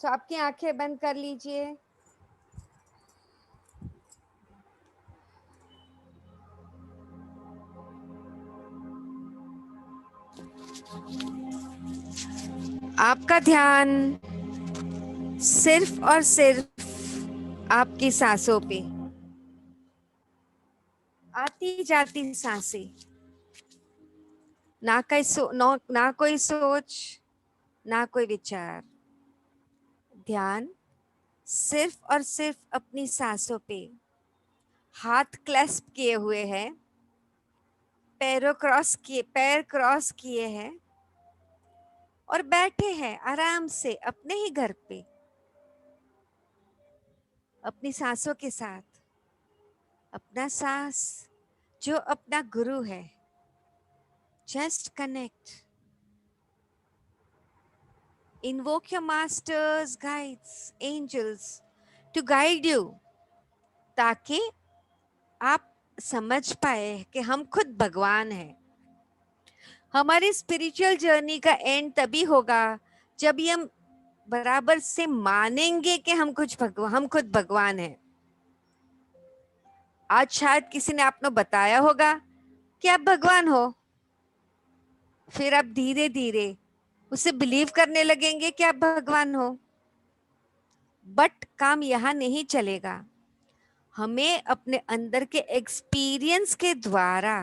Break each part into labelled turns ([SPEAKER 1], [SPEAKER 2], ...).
[SPEAKER 1] सो आपकी आंखें बंद कर लीजिए। आपका ध्यान सिर्फ और सिर्फ आपकी सांसों पे, आती जाती सांसें, ना कोई सोच, ना कोई विचार। ध्यान सिर्फ और सिर्फ अपनी सांसों पे। हाथ क्लैस्प किए हुए हैं, पैर क्रॉस किए हैं और बैठे हैं आराम से अपने ही घर पे, अपनी सांसों के साथ। अपना सांस जो अपना गुरु है, just connect. Invoke your masters, guides, angels to guide you, ताकि आप समझ पाए कि हम खुद भगवान हैं। हमारी स्पिरिचुअल जर्नी का एंड तभी होगा जब ये हम बराबर से मानेंगे कि हम खुद भगवान हैं। आज शायद किसी ने आपको बताया होगा कि आप भगवान हो, फिर आप धीरे धीरे उसे बिलीव करने लगेंगे कि आप भगवान हो। बट काम यहाँ नहीं चलेगा। हमें अपने अंदर के एक्सपीरियंस के द्वारा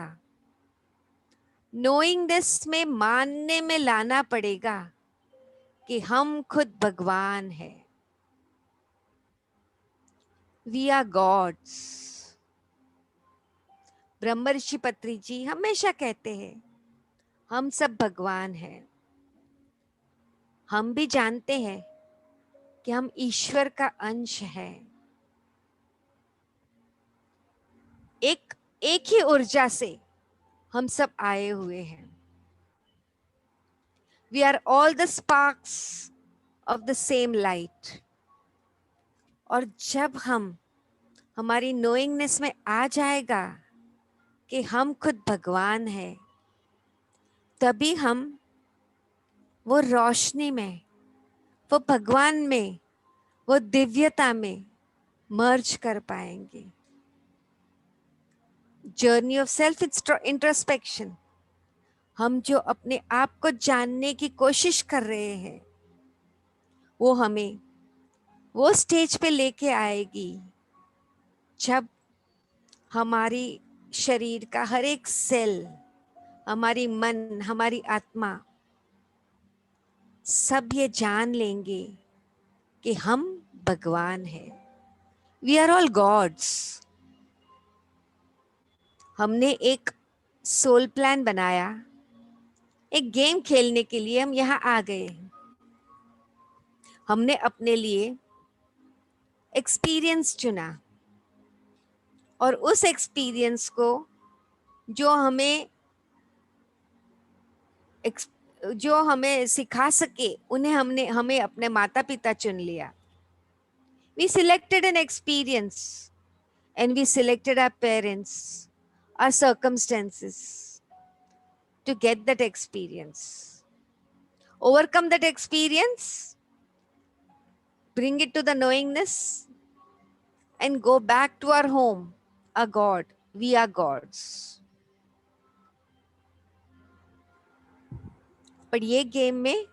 [SPEAKER 1] नोइंगनेस में, मानने में लाना पड़ेगा कि हम खुद भगवान हैं। We are gods. Brahmarshi Patri जी हमेशा कहते हैं हम सब भगवान हैं। हम भी जानते हैं कि हम ईश्वर का अंश हैं। एक एक ही ऊर्जा से हम सब आए हुए हैं। We are all the sparks of the same light. और जब हम हमारी नोइंगनेस में आ जाएगा कि हम खुद भगवान हैं, तभी हम वो रोशनी में, वो भगवान में, वो दिव्यता में मर्ज कर पाएंगे। जर्नी ऑफ सेल्फ इंट्रोस्पेक्शन, हम जो अपने आप को जानने की कोशिश कर रहे हैं, वो हमें वो स्टेज पे लेके आएगी जब हमारी शरीर का हर एक सेल, हमारी मन, हमारी आत्मा सब ये जान लेंगे कि हम भगवान हैं। We are all gods. हमने एक सोल प्लान बनाया, एक गेम खेलने के लिए हम यहाँ आ गए। हमने अपने लिए एक्सपीरियंस चुना और उस एक्सपीरियंस को जो हमें सिखा सके, हमें अपने माता पिता चुन लिया। We selected an experience and we selected our parents, our circumstances to get that experience. Overcome that experience, bring it to the knowingness, and go back to our home, our God. We are gods. पर ये game में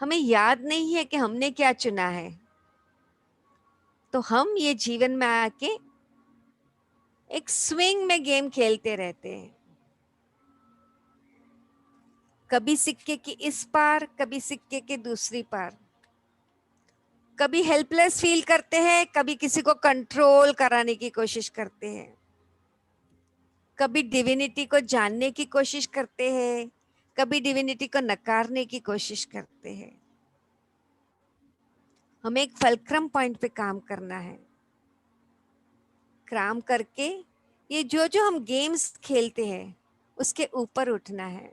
[SPEAKER 1] हमें याद नहीं है कि हमने क्या चुना है, तो हम ये जीवन में आके एक स्विंग में गेम खेलते रहते हैं। कभी सिक्के की इस पार, कभी सिक्के के दूसरी पार। कभी हेल्पलेस फील करते हैं, कभी किसी को कंट्रोल कराने की कोशिश करते हैं, कभी डिविनिटी को जानने की कोशिश करते हैं, कभी डिविनिटी को नकारने की कोशिश करते हैं। हमें एक फलक्रम पॉइंट पे काम करना है। काम करके ये जो हम गेम्स खेलते हैं उसके ऊपर उठना है,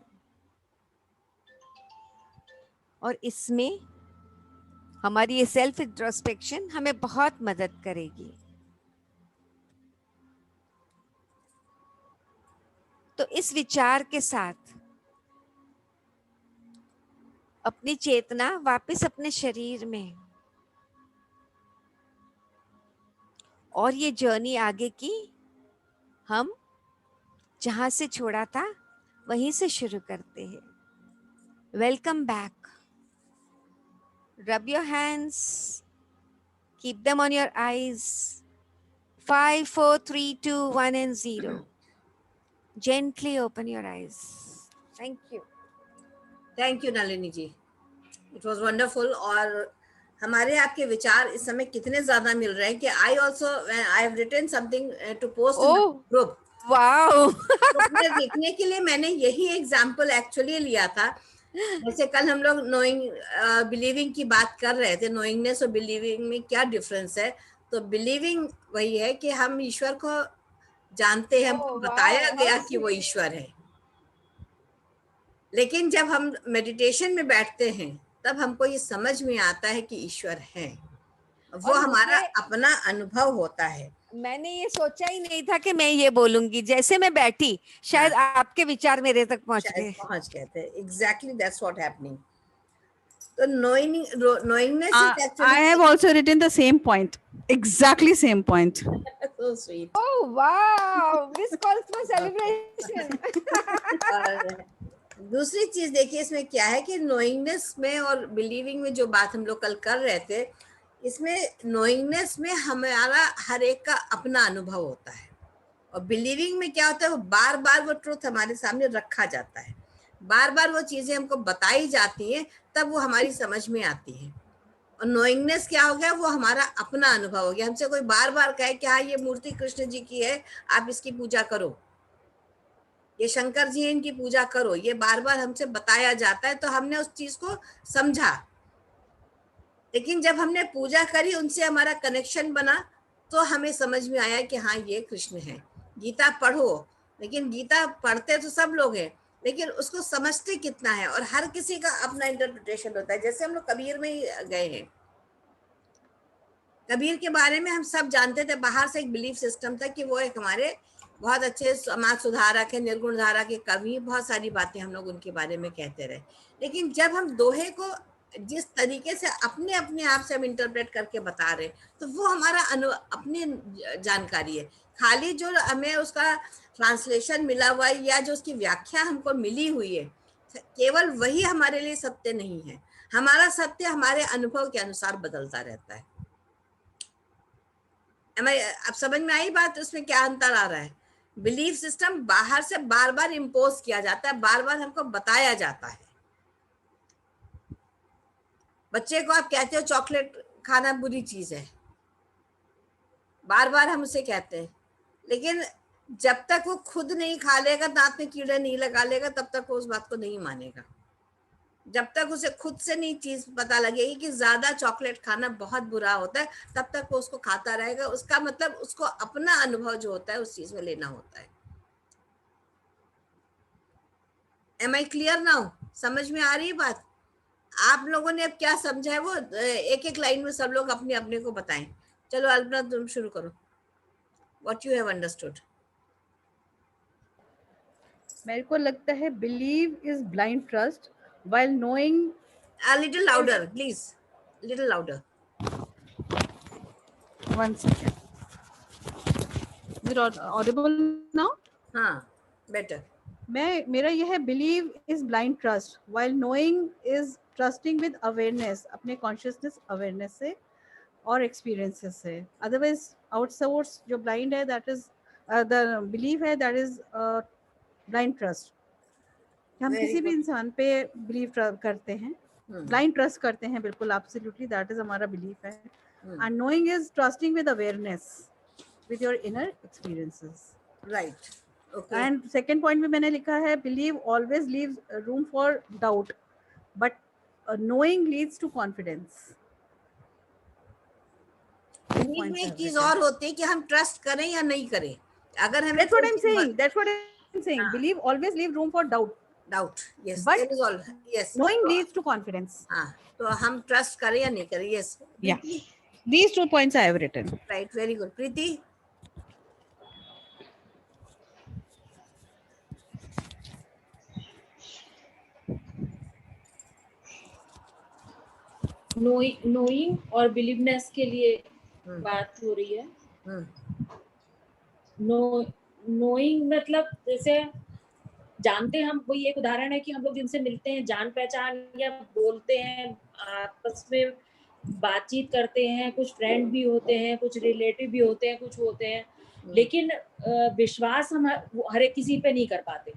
[SPEAKER 1] और इसमें हमारी ये सेल्फ इंट्रोस्पेक्शन हमें बहुत मदद करेगी। तो इस विचार के साथ अपनी चेतना वापस अपने शरीर में, और ये जर्नी आगे की हम जहां से छोड़ा था वहीं से शुरू करते हैं. Welcome back. Rub your hands, keep them on your eyes. 5, 4, 3, 2, 1 and 0. Gently open your eyes. Thank you.
[SPEAKER 2] Thank you Nalini ji, it was wonderful. और हमारे आपके विचार इस समय कितने ज्यादा मिल रहे हैं कि I also I have written something to post in
[SPEAKER 1] Oh,
[SPEAKER 2] group.
[SPEAKER 1] wow.
[SPEAKER 2] उसमें लिखने के लिए मैंने यही एग्जाम्पल एक्चुअली लिया था. जैसे कल हम लोग नोइंग बिलीविंग की बात कर रहे थे, नोइंगनेस और बिलीविंग में क्या डिफरेंस है. तो बिलीविंग वही है कि हम ईश्वर को जानते हैं, हमको
[SPEAKER 1] Oh,
[SPEAKER 2] बताया
[SPEAKER 1] wow.
[SPEAKER 2] गया
[SPEAKER 1] How
[SPEAKER 2] कि वो
[SPEAKER 1] sweet.
[SPEAKER 2] ईश्वर है. लेकिन जब हम मेडिटेशन में बैठते हैं तब हमको ये समझ में आता है कि ईश्वर है, वो
[SPEAKER 1] और
[SPEAKER 2] हमारा
[SPEAKER 1] मुझे,
[SPEAKER 2] अपना अनुभव होता है.
[SPEAKER 1] मैंने ये सोचा ही नहीं था कि मैं ये बोलूंगी. जैसे मैं बैठी, शायद
[SPEAKER 2] हाँ,
[SPEAKER 1] आपके विचार मेरे तक पहुंच
[SPEAKER 2] शायद
[SPEAKER 1] गए.
[SPEAKER 2] पहुंच गए थे. Exactly that's what happening. तो knowingness is
[SPEAKER 3] I
[SPEAKER 2] actually
[SPEAKER 3] have also written the same point, exactly same point.
[SPEAKER 2] So sweet.
[SPEAKER 1] Oh, wow. This calls for celebration.
[SPEAKER 2] और दूसरी चीज देखिए इसमें क्या है कि नोइंगनेस में और बिलीविंग में जो बात हम लोग कल कर रहे थे, इसमें नोइंगनेस में हमारा हर एक का अपना अनुभव होता है, और बिलीविंग में क्या होता है, वो बार बार वो ट्रुथ हमारे सामने रखा जाता है, बार बार वो चीजें हमको बताई जाती हैं, तब वो हमारी समझ में आती है. और नोइंगनेस क्या हो गया, वो हमारा अपना अनुभव हो गया. हमसे कोई बार बार कहे कि हाँ ये मूर्ति कृष्ण जी की है, आप इसकी पूजा करो, ये शंकर जी इनकी पूजा करो, ये बार बार हमसे बताया जाता है, तो हमने उस चीज को समझा. लेकिन जब हमने पूजा करी, उनसे हमारा कनेक्शन बना, तो हमें समझ में आया कि हाँ ये कृष्ण है. गीता पढ़ो, लेकिन गीता पढ़ते तो सब लोग हैं, लेकिन उसको समझते कितना है, और हर किसी का अपना इंटरप्रिटेशन होता है. जैसे हम लोग कबीर में ही गए हैं, कबीर के बारे में हम सब जानते थे, बाहर से एक बिलीफ सिस्टम था कि वो एक हमारे बहुत अच्छे समाज सुधारक है, निर्गुण धारा के कवि, बहुत सारी बातें हम लोग उनके बारे में कहते रहे. लेकिन जब हम दोहे को जिस तरीके से अपने अपने आप से हम इंटरप्रेट करके बता रहे, तो वो हमारा अपनी जानकारी है. खाली जो हमें उसका ट्रांसलेशन मिला हुआ है या जो उसकी व्याख्या हमको मिली हुई है, केवल वही हमारे लिए सत्य नहीं है. हमारा सत्य हमारे अनुभव के अनुसार बदलता रहता है. अब समझ में आई बात, उसमें क्या अंतर आ रहा है. बिलीफ सिस्टम बाहर से बार बार इम्पोज किया जाता है, बार बार हमको बताया जाता है. बच्चे को आप कहते हो चॉकलेट खाना बुरी चीज है, बार बार हम उसे कहते हैं, लेकिन जब तक वो खुद नहीं खा लेगा, दांत में कीड़े नहीं लगा लेगा, तब तक वो उस बात को नहीं मानेगा. जब तक उसे खुद से नहीं चीज पता लगेगी कि ज्यादा चॉकलेट खाना बहुत बुरा होता है, तब तक वो उसको खाता रहेगा. उसका मतलब उसको अपना अनुभव जो होता है उस चीज में लेना होता है. Am I clear now? समझ में आ रही है बात? आप लोगों ने अब क्या समझा है, वो एक एक लाइन में सब लोग अपने अपने को बताएं. चलो अल्पना तुम शुरू करो. What you have understood?
[SPEAKER 3] मेरे को लगता है believe is blind trust while knowing
[SPEAKER 2] A little louder please, little louder.
[SPEAKER 3] one second. Is it audible now?
[SPEAKER 2] हाँ, better.
[SPEAKER 3] मैं मेरा यह है believe is blind trust while knowing is trusting with awareness, अपने कॉन्शियसनेस अवेयरनेस से और experiences से. Otherwise outsource जो ब्लाइंड है दैट इज द बिलीव है, दैट इज ब्लाइंड ट्रस्ट. हम
[SPEAKER 2] Very
[SPEAKER 3] किसी भी
[SPEAKER 2] good.
[SPEAKER 3] इंसान पे बिलीव करते हैं, ब्लाइंड ट्रस्ट करते हैं, बिल्कुल एब्सोल्युटली दैट इज हमारा बिलीफ है. And knowing is trusting with awareness with your inner experiences.
[SPEAKER 2] Right. Okay.
[SPEAKER 3] And second point में मैंने लिखा है believe always leaves room for doubt but knowing leads to confidence.
[SPEAKER 2] Believe में एक चीज और होती है कि हम ट्रस्ट करें या नहीं करें. अगर हमें
[SPEAKER 3] That's what I'm saying. That's what I'm saying. Believe always leave room for doubt.
[SPEAKER 2] Doubt, yes,
[SPEAKER 3] But
[SPEAKER 2] there is all, yes.
[SPEAKER 3] knowing leads to confidence.
[SPEAKER 2] हाँ, तो हम ट्रस्ट करें या नहीं करें. Yes
[SPEAKER 3] Yeah.
[SPEAKER 2] Preeti.
[SPEAKER 3] These 2 points I have written.
[SPEAKER 2] Right, very good. Preeti.
[SPEAKER 4] Knowing और बिलीवनेस के लिए
[SPEAKER 2] हम्म,
[SPEAKER 4] बात हो रही है।
[SPEAKER 2] हम्म,
[SPEAKER 4] नोइंग मतलब जैसे जानते हैं, हम वही एक उदाहरण है कि हम लोग जिनसे मिलते हैं, जान पहचान या बोलते हैं, आपस में बातचीत करते हैं, कुछ फ्रेंड भी होते हैं, कुछ रिलेटिव भी होते हैं, कुछ होते हैं, लेकिन विश्वास हम हर एक किसी पे नहीं कर पाते।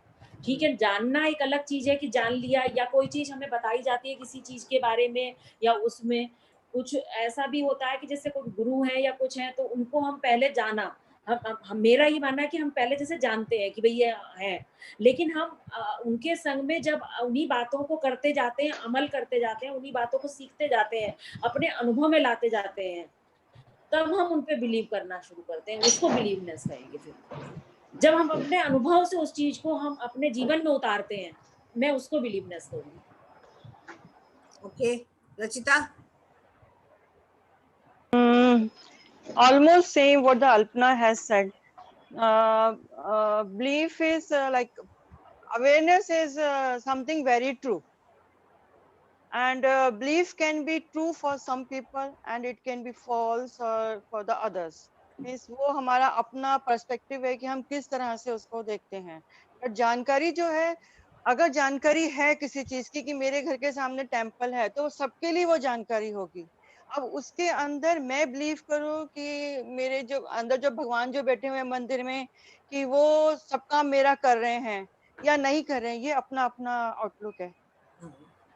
[SPEAKER 4] ठीक है, जानना एक अलग चीज है कि जान लिया, या कोई चीज हमें बताई जाती है किसी चीज के बारे में, या उसमें कुछ ऐसा भी होता है कि जैसे कोई गुरु है या कुछ है, तो उनको हम पहले जाना, हम मेरा ही मानना है कि हम पहले जैसे जानते हैं कि भाई ये है, लेकिन हम उनके संग में जब उन्हीं बातों को करते जाते हैं, अमल करते जाते हैं, उन्हीं बातों को सीखते जाते हैं, अपने अनुभव में लाते जाते हैं, तब हम उन पे बिलीव करना शुरू करते हैं। उसको बिलीवनेस कहेंगे। फिर जब हम अपने अनुभव से उस चीज को हम अपने जीवन में उतारते हैं, मैं उसको बिलीवनेस कहूंगी।
[SPEAKER 2] Okay, Rachita.
[SPEAKER 5] Almost saying what the Alpna has said. Belief is like awareness is something very true, and belief can be true for some people and it can be false for the others. Means वो हमारा अपना perspective है कि हम किस तरह से उसको देखते हैं। बट जानकारी जो है, अगर जानकारी है किसी चीज की कि मेरे घर के सामने टेम्पल है, तो सबके लिए वो जानकारी होगी। अब उसके अंदर मैं बिलीव करूं कि मेरे जो अंदर जो भगवान जो बैठे हुए हैं मंदिर में, कि वो सब काम मेरा कर रहे हैं या नहीं कर रहे हैं, ये अपना अपना आउटलुक है।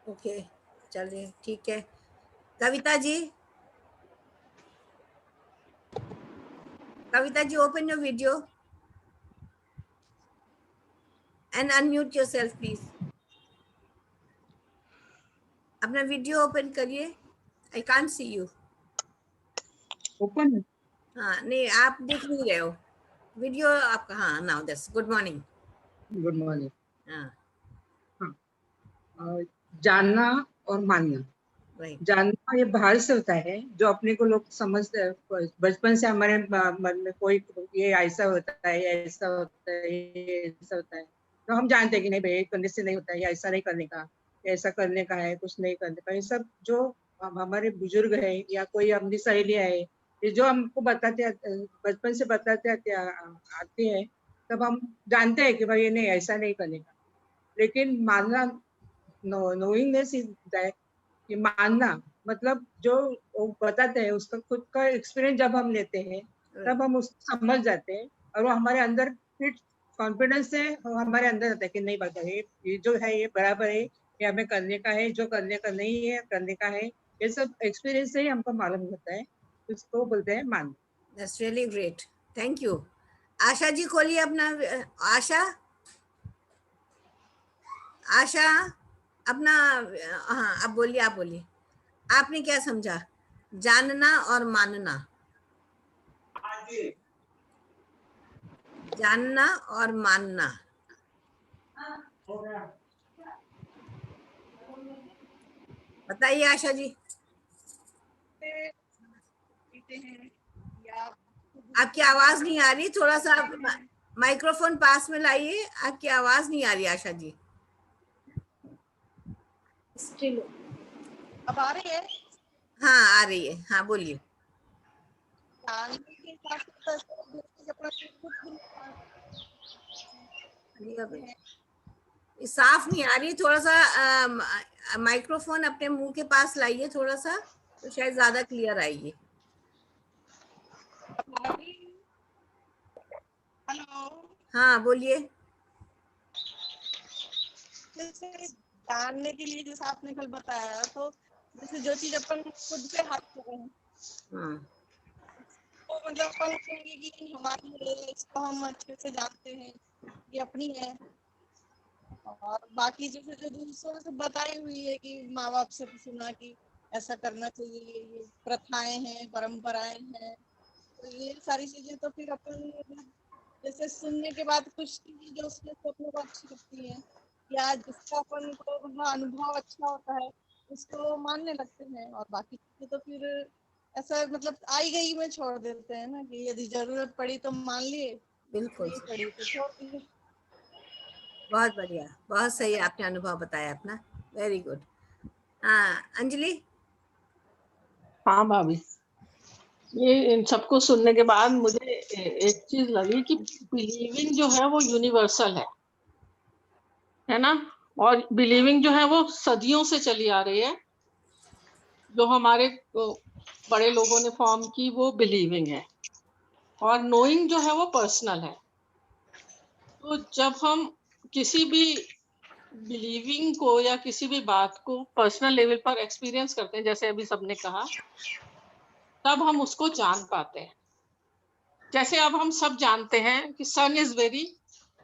[SPEAKER 2] ओके, चलिए ठीक है। Kavita ji, Kavita ji, open your video and unmute yourself please. अपना वीडियो ओपन करिए। I can't see you.
[SPEAKER 6] Open.
[SPEAKER 2] हाँ, नहीं आप दिख नहीं रहे हो। वीडियो आपका, हाँ now that's good morning.
[SPEAKER 6] Good morning.
[SPEAKER 2] हाँ,
[SPEAKER 6] जानना और मानना।
[SPEAKER 2] राइट।
[SPEAKER 6] जानना ये बाहर से होता है, जो अपने को लोग समझते हैं। बचपन से हमारे मन में कोई ये ऐसा होता है, ये ऐसा होता है, ये ऐसा होता है, तो हम जानते हैं कि नहीं भाई करने से नहीं होता है, या ऐसा नहीं करने का, ऐसा करने का है, कुछ नहीं करने का। ये सब जो हमारे बुजुर्ग है या कोई अपनी सहेलियां है, ये जो हमको बताते बचपन से बताते आते हैं, तब हम जानते हैं कि भाई ये नहीं, ऐसा नहीं करने का। लेकिन मानना, नोइंगनेस इज दैट, कि मानना मतलब जो वो बताते हैं उसका खुद का एक्सपीरियंस जब हम लेते हैं, तब हम उसको समझ जाते हैं, और वो हमारे अंदर फिर कॉन्फिडेंस से हमारे अंदर आता है कि नहीं बात है, ये जो है ये बराबर है, ये हमें करने का है, जो करने का नहीं है करने का है। ये सब एक्सपीरियंस से ही हमको मालूम होता है, उसको बोलते हैं मान।
[SPEAKER 2] That's really great, thank you. Asha ji खोलिए अपना। आशा, आशा अपना, हाँ अब बोलिए, आप बोलिए। आपने क्या समझा जानना और मानना? जानना और मानना। बताइए आशा जी। आपकी आवाज नहीं आ रही, थोड़ा सा माइक्रोफोन पास में लाइए। आपकी आवाज नहीं आ रही आशा जी।
[SPEAKER 7] अब आ रही है?
[SPEAKER 2] हाँ आ रही है, हाँ बोलिए। साफ नहीं आ रही, थोड़ा सा माइक्रोफोन अपने मुंह के पास लाइए थोड़ा सा, तो शायद ज्यादा क्लियर आएगी।
[SPEAKER 7] हेलो,
[SPEAKER 2] हाँ बोलिए।
[SPEAKER 7] जैसे जानने के लिए जैसे आपने कल बताया, तो जैसे जो चीज अपन खुद पे हाथ कर रहे हैं, तो मतलब अपन कहेंगे कि हमारी है, इसको हम अच्छे से जानते हैं, ये अपनी है। और बाकी जैसे जो दूसरों से बताई हुई है कि माँ बाप से सुना कि ऐसा करना चाहिए, ये प्रथाएं हैं, परंपराएं हैं, तो ये सारी चीजें तो फिर अपन जैसे सुनने के बाद कुछ चीजें जो उसमें से अपने को अच्छी लगती है, या जिसका अपन को मतलब अनुभव अच्छा होता है, उसको मानने लगते हैं। और बाकी चीजें तो फिर ऐसा मतलब आई गई में छोड़ देते हैं ना, कि यदि जरूरत पड़ी तो मान लिए,
[SPEAKER 2] बिल्कुल
[SPEAKER 7] नहीं पड़ी तो छोड़ दिए।
[SPEAKER 2] बहुत बढ़िया, बहुत सही आपने अनुभव बताया अपना, वेरी गुड। हाँ अंजलि।
[SPEAKER 8] हाँ भाभी, ये इन सबको सुनने के बाद मुझे एक चीज लगी कि बिलीविंग जो है वो यूनिवर्सल है ना। और बिलीविंग जो है वो सदियों से चली आ रही है। जो हमारे बड़े लोगों ने फॉर्म की वो बिलीविंग है, और नोइंग जो है वो पर्सनल है। तो जब हम किसी भी बिलीविंग को या किसी भी बात को पर्सनल लेवल पर एक्सपीरियंस करते हैं, जैसे अभी सबने कहा, तब हम उसको जान पाते हैं। जैसे अब हम सब जानते हैं कि sun is very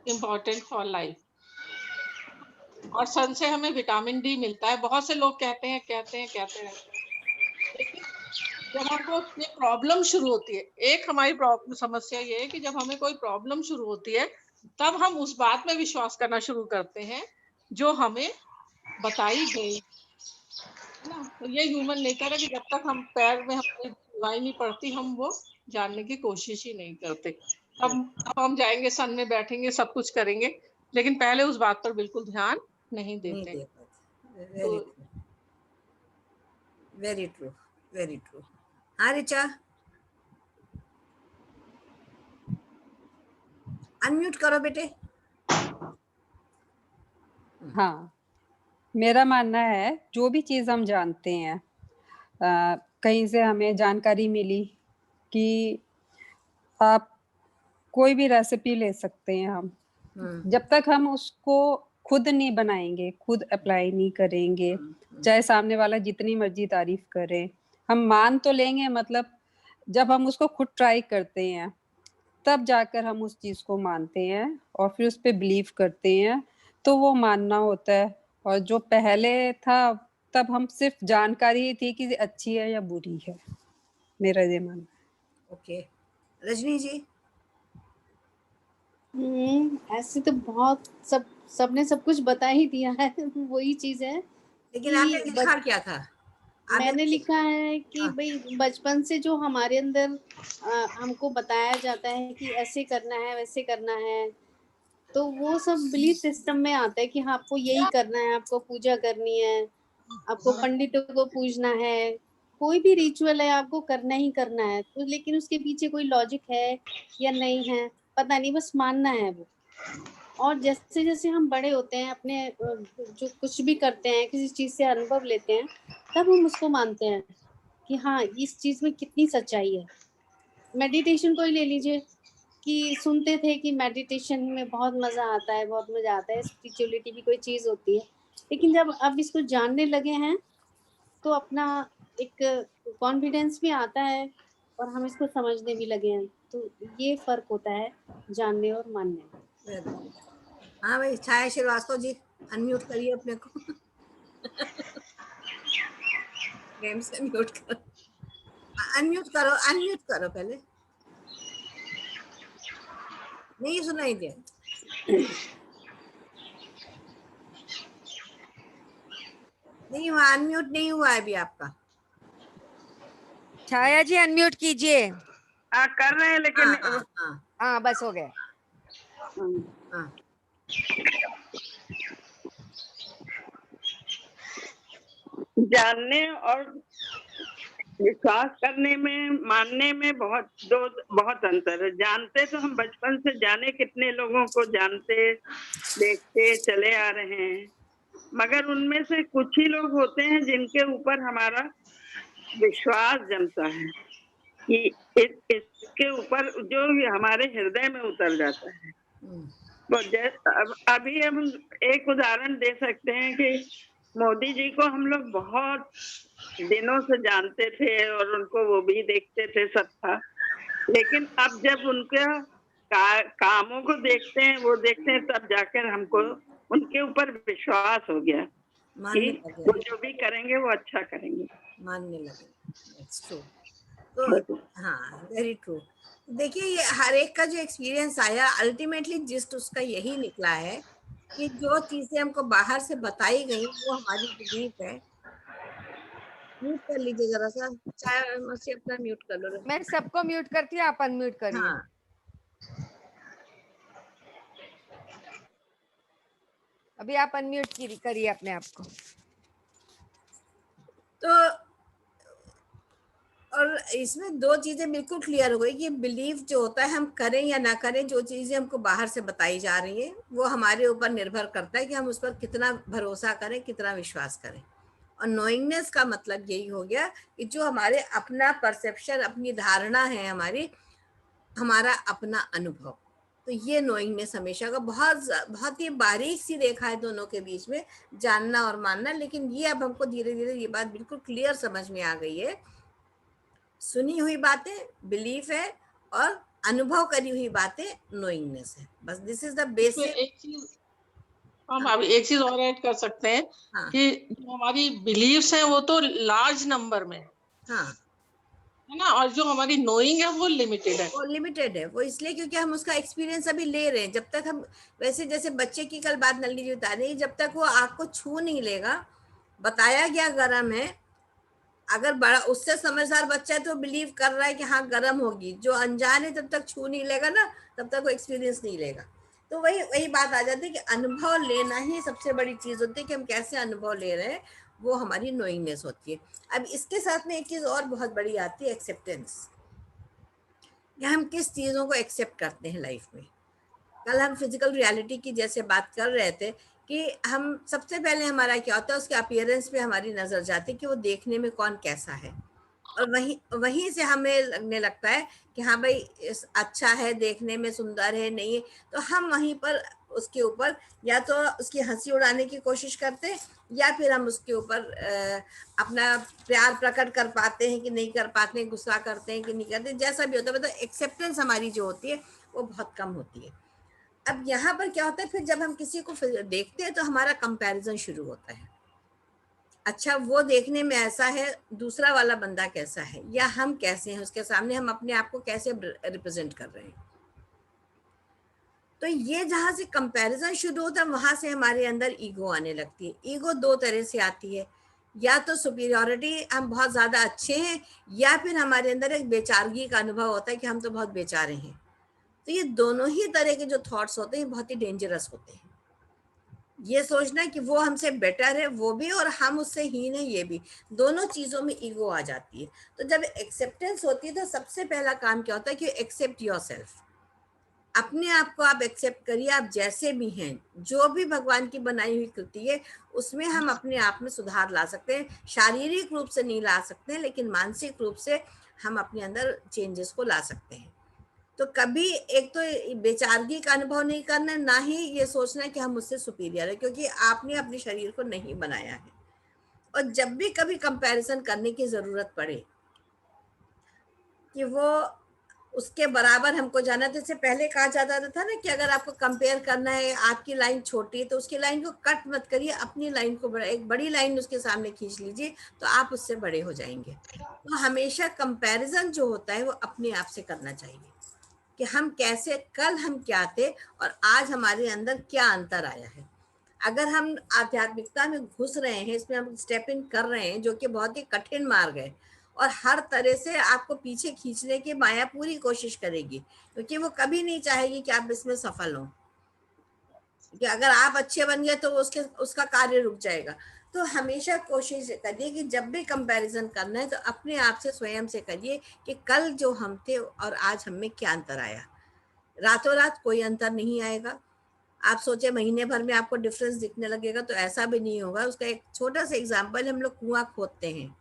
[SPEAKER 8] important for life, और सन से हमें विटामिन डी मिलता है। बहुत से लोग कहते रहते हैं, लेकिन जब हमको ये प्रॉब्लम शुरू होती है, एक हमारी समस्या ये है कि जब हमें कोई प्रॉब्लम शुरू होती है, तब हम उस बात में विश्वास करना शुरू करते हैं जो हमें बताई गई है ना। तो ये ह्यूमन नेचर है कि जब तक हम पैर में हमारी दवाई नहीं पड़ती, हम वो जानने की कोशिश ही नहीं करते। अब हम जाएंगे, सन में बैठेंगे, सब कुछ करेंगे, लेकिन पहले उस बात पर बिल्कुल ध्यान नहीं
[SPEAKER 2] नहीं
[SPEAKER 8] देते।
[SPEAKER 2] दे पाते।
[SPEAKER 8] तो
[SPEAKER 2] वेरी ट्रू, वेरी ट्रू। हाँ रिचा, अनम्यूट करो बेटे।
[SPEAKER 9] हाँ, मेरा मानना है जो भी चीज़ हम जानते हैं, कहीं से हमें जानकारी मिली कि आप कोई भी रेसिपी ले सकते हैं हम, जब तक हम उसको खुद नहीं बनाएंगे, खुद अप्लाई नहीं करेंगे, चाहे सामने वाला जितनी मर्जी तारीफ करे, हम मान तो लेंगे, मतलब जब हम उसको खुद ट्राई करते हैं तब जाकर हम उस चीज़ को मानते हैं और फिर उस पे बिलीव करते हैं, तो वो मानना होता है। और जो पहले था, तब हम सिर्फ जानकारी ही थी कि अच्छी है या बुरी है, मेरा ये मानना है।
[SPEAKER 2] ओके, रजनी जी।
[SPEAKER 3] ऐसे तो बहुत सबने सब कुछ बता ही दिया है। वही चीज है
[SPEAKER 2] लेकिन
[SPEAKER 3] कि
[SPEAKER 2] आपने लिखा क्या था?
[SPEAKER 3] मैंने लिखा है कि
[SPEAKER 2] हाँ।
[SPEAKER 3] भाई बचपन से जो हमारे अंदर हमको बताया जाता है कि ऐसे करना है, वैसे करना है, तो वो सब बिलीफ सिस्टम में आता है कि हाँ आपको यही करना है, आपको पूजा करनी है, आपको पंडितों को पूजना है, कोई भी रिचुअल है आपको करना ही करना है। तो लेकिन उसके पीछे कोई लॉजिक है या नहीं है पता नहीं, बस मानना है वो। और जैसे जैसे हम बड़े होते हैं, अपने जो कुछ भी करते हैं, किसी चीज से अनुभव लेते हैं, तब हम उसको मानते हैं कि हाँ इस चीज में कितनी सच्चाई है। मेडिटेशन को ही ले लीजिए कि सुनते थे कि मेडिटेशन में बहुत मजा आता है, बहुत मजा आता है, स्पिरिचुअलिटी भी कोई चीज होती है, लेकिन जब अब इसको जानने लगे हैं तो अपना एक कॉन्फिडेंस भी आता है और हम इसको समझने भी लगे हैं। तो ये फर्क होता है जानने और मानने में।
[SPEAKER 2] हाँ भाई, छाया श्रीवास्तव जी, अनम्यूट करिए अपने को। गेम से म्यूट करो, अनम्यूट करो पहले। नहीं सुनाई दे। नहीं हुआ, अनम्यूट नहीं हुआ है अभी आपका।
[SPEAKER 1] छाया जी अनम्यूट कीजिए।
[SPEAKER 6] हाँ कर रहे हैं, लेकिन
[SPEAKER 1] हाँ बस हो गया।
[SPEAKER 2] हाँ।
[SPEAKER 6] जानने और विश्वास करने में, मानने में बहुत अंतर है। जानते तो हम बचपन से जाने कितने लोगों को जानते देखते चले आ रहे हैं, मगर उनमें से कुछ ही लोग होते हैं जिनके ऊपर हमारा विश्वास जमता है कि इसके ऊपर जो हमारे हृदय में उतर जाता है। अभी हम एक उदाहरण दे सकते हैं कि मोदी जी को हम लोग बहुत दिनों से जानते थे और उनको वो भी देखते थे, सब था, लेकिन अब जब उनके कामों को देखते हैं, वो देखते हैं, तब जाकर हमको उनके ऊपर विश्वास हो गया कि वो जो भी करेंगे वो अच्छा करेंगे,
[SPEAKER 2] मानने लगे। That's true. तो हाँ, वेरी ट्रू। देखिए, ये हर एक का जो एक्सपीरियंस आया, अल्टीमेटली जिस्ट उसका यही निकला है कि जो चीजें हमको बाहर से बताई गई वो हमारी बिलीफ है। म्यूट कर लीजिए जरा सा, चाहे मसी अपना म्यूट कर लो।
[SPEAKER 1] मैं सबको म्यूट करती हूँ, आप अनम्यूट करिए।
[SPEAKER 2] हाँ।
[SPEAKER 1] अभी आप अनम्यूट करिए अपने आप को।
[SPEAKER 2] तो इसमें दो चीजें बिल्कुल क्लियर हो गई कि बिलीफ जो होता है, हम करें या ना करें, जो चीजें हमको बाहर से बताई जा रही हैं वो हमारे ऊपर निर्भर करता है कि हम उस पर कितना भरोसा करें, कितना विश्वास करें। और नोइंगनेस का मतलब यही हो गया कि जो हमारे अपना परसेप्शन, अपनी धारणा है, हमारा अपना अनुभव, तो ये नोइंगनेस हमेशा का बहुत ही बारीक सी रेखा है दोनों के बीच में, जानना और मानना। लेकिन ये अब हमको धीरे धीरे ये बात बिल्कुल क्लियर समझ में आ गई है, सुनी हुई बातें बिलीफ है और अनुभव करी हुई बातें नोइंगनेस है। बस दिस इज द
[SPEAKER 8] इसमें
[SPEAKER 2] बेसिक।
[SPEAKER 8] एक चीज हम अभी एक चीज और ऐड कर सकते हैं
[SPEAKER 2] हाँ
[SPEAKER 8] कि जो हमारी बिलीव्स हैं वो तो लार्ज नंबर में
[SPEAKER 2] हाँ,
[SPEAKER 8] है ना, और जो हमारी नोइंग है वो लिमिटेड है।
[SPEAKER 2] वो लिमिटेड है। वो इसलिए क्योंकि हम उसका एक्सपीरियंस अभी ले रहे हैं। जब तक हम, वैसे जैसे बच्चे की कल बात नल्ली जी बता रही, जब तक वो आग को छू नहीं लेगा, बताया गया गर्म है, अगर बड़ा उससे समझदार बच्चा है तो बिलीव कर रहा है कि हाँ गर्म होगी, जो अनजान है तब तक छू नहीं लेगा ना, तब तक वो एक्सपीरियंस नहीं लेगा। तो वही वही बात आ जाती है कि अनुभव लेना ही सबसे बड़ी चीज होती है कि हम कैसे अनुभव ले रहे हैं, वो हमारी नोइंगनेस होती है। अब इसके साथ में एक चीज और बहुत बड़ी आती है, एक्सेप्टेंस, कि हम किस चीजों को एक्सेप्ट करते हैं लाइफ में। कल हम फिजिकल रियलिटी की जैसे बात कर रहे थे कि हम सबसे पहले हमारा क्या होता है, उसके अपीयरेंस पे हमारी नजर जाती है कि वो देखने में कौन कैसा है, और वहीं से हमें लगने लगता है कि हाँ भाई अच्छा है, देखने में सुंदर है, नहीं है, तो हम वहीं पर उसके ऊपर या तो उसकी हंसी उड़ाने की कोशिश करते हैं, या फिर हम उसके ऊपर अपना प्यार प्रकट कर पाते हैं कि नहीं कर पाते हैं, गुस्सा करते हैं कि नहीं करते, जैसा भी होता है। मतलब एक्सेप्टेंस हमारी जो होती है वो बहुत कम होती है। अब यहाँ पर क्या होता है, फिर जब हम किसी को देखते हैं तो हमारा कंपैरिजन शुरू होता है। अच्छा वो देखने में ऐसा है, दूसरा वाला बंदा कैसा है, या हम कैसे हैं उसके सामने, हम अपने आप को कैसे रिप्रेजेंट कर रहे हैं। तो ये जहां से कंपैरिजन शुरू होता है, वहां से हमारे अंदर ईगो आने लगती है। ईगो दो तरह से आती है, या तो सुपीरियरिटी, हम बहुत ज्यादा अच्छे हैं, या फिर हमारे अंदर एक बेचारगी का अनुभव होता है कि हम तो बहुत बेचारे हैं। तो ये दोनों ही तरह के जो थॉट्स होते हैं बहुत ही डेंजरस होते हैं। ये सोचना कि वो हमसे बेटर है वो भी, और हम उससे हीन है ये भी, दोनों चीजों में ईगो आ जाती है। तो जब एक्सेप्टेंस होती है तो सबसे पहला काम क्या होता है कि एक्सेप्ट योरसेल्फ। अपने आप को आप एक्सेप्ट करिए, आप जैसे भी हैं, जो भी भगवान की बनाई हुई कृति है उसमें हम अपने आप में सुधार ला सकते हैं। शारीरिक रूप से नहीं ला सकते हैं, लेकिन मानसिक रूप से हम अपने अंदर चेंजेस को ला सकते हैं। तो कभी एक तो बेचारगी का अनुभव नहीं करना, ना ही ये सोचना कि हम उससे सुपीरियर है, क्योंकि आपने अपने शरीर को नहीं बनाया है। और जब भी कभी कंपैरिजन करने की जरूरत पड़े कि वो उसके बराबर हमको जाना, जैसे पहले कहा जाता था ना कि अगर आपको कंपेयर करना है, आपकी लाइन छोटी है तो उसकी लाइन को कट मत करिए, अपनी लाइन को एक बड़ी लाइन उसके सामने खींच लीजिए, तो आप उससे बड़े हो जाएंगे। तो हमेशा कंपैरिजन जो होता है वो अपने आप से करना चाहिए कि हम कैसे, कल हम क्या थे और आज हमारे अंदर क्या अंतर आया है। अगर हम आध्यात्मिकता में घुस रहे हैं, इसमें हम स्टेप इन कर रहे हैं, जो कि बहुत ही कठिन मार्ग है, और हर तरह से आपको पीछे खींचने की माया पूरी कोशिश करेगी, क्योंकि वो कभी नहीं चाहेगी कि आप इसमें सफल हो, कि अगर आप अच्छे बन गए तो उसका कार्य रुक जाएगा। तो हमेशा कोशिश करिए कि जब भी कंपैरिजन करना है तो अपने आप से, स्वयं से करिए कि कल जो हम थे और आज हम में क्या अंतर आया। रातों रात कोई अंतर नहीं आएगा। आप सोचे महीने भर में आपको डिफरेंस दिखने लगेगा, तो ऐसा भी नहीं होगा। उसका एक छोटा सा एग्जांपल, हम लोग कुआं खोदते हैं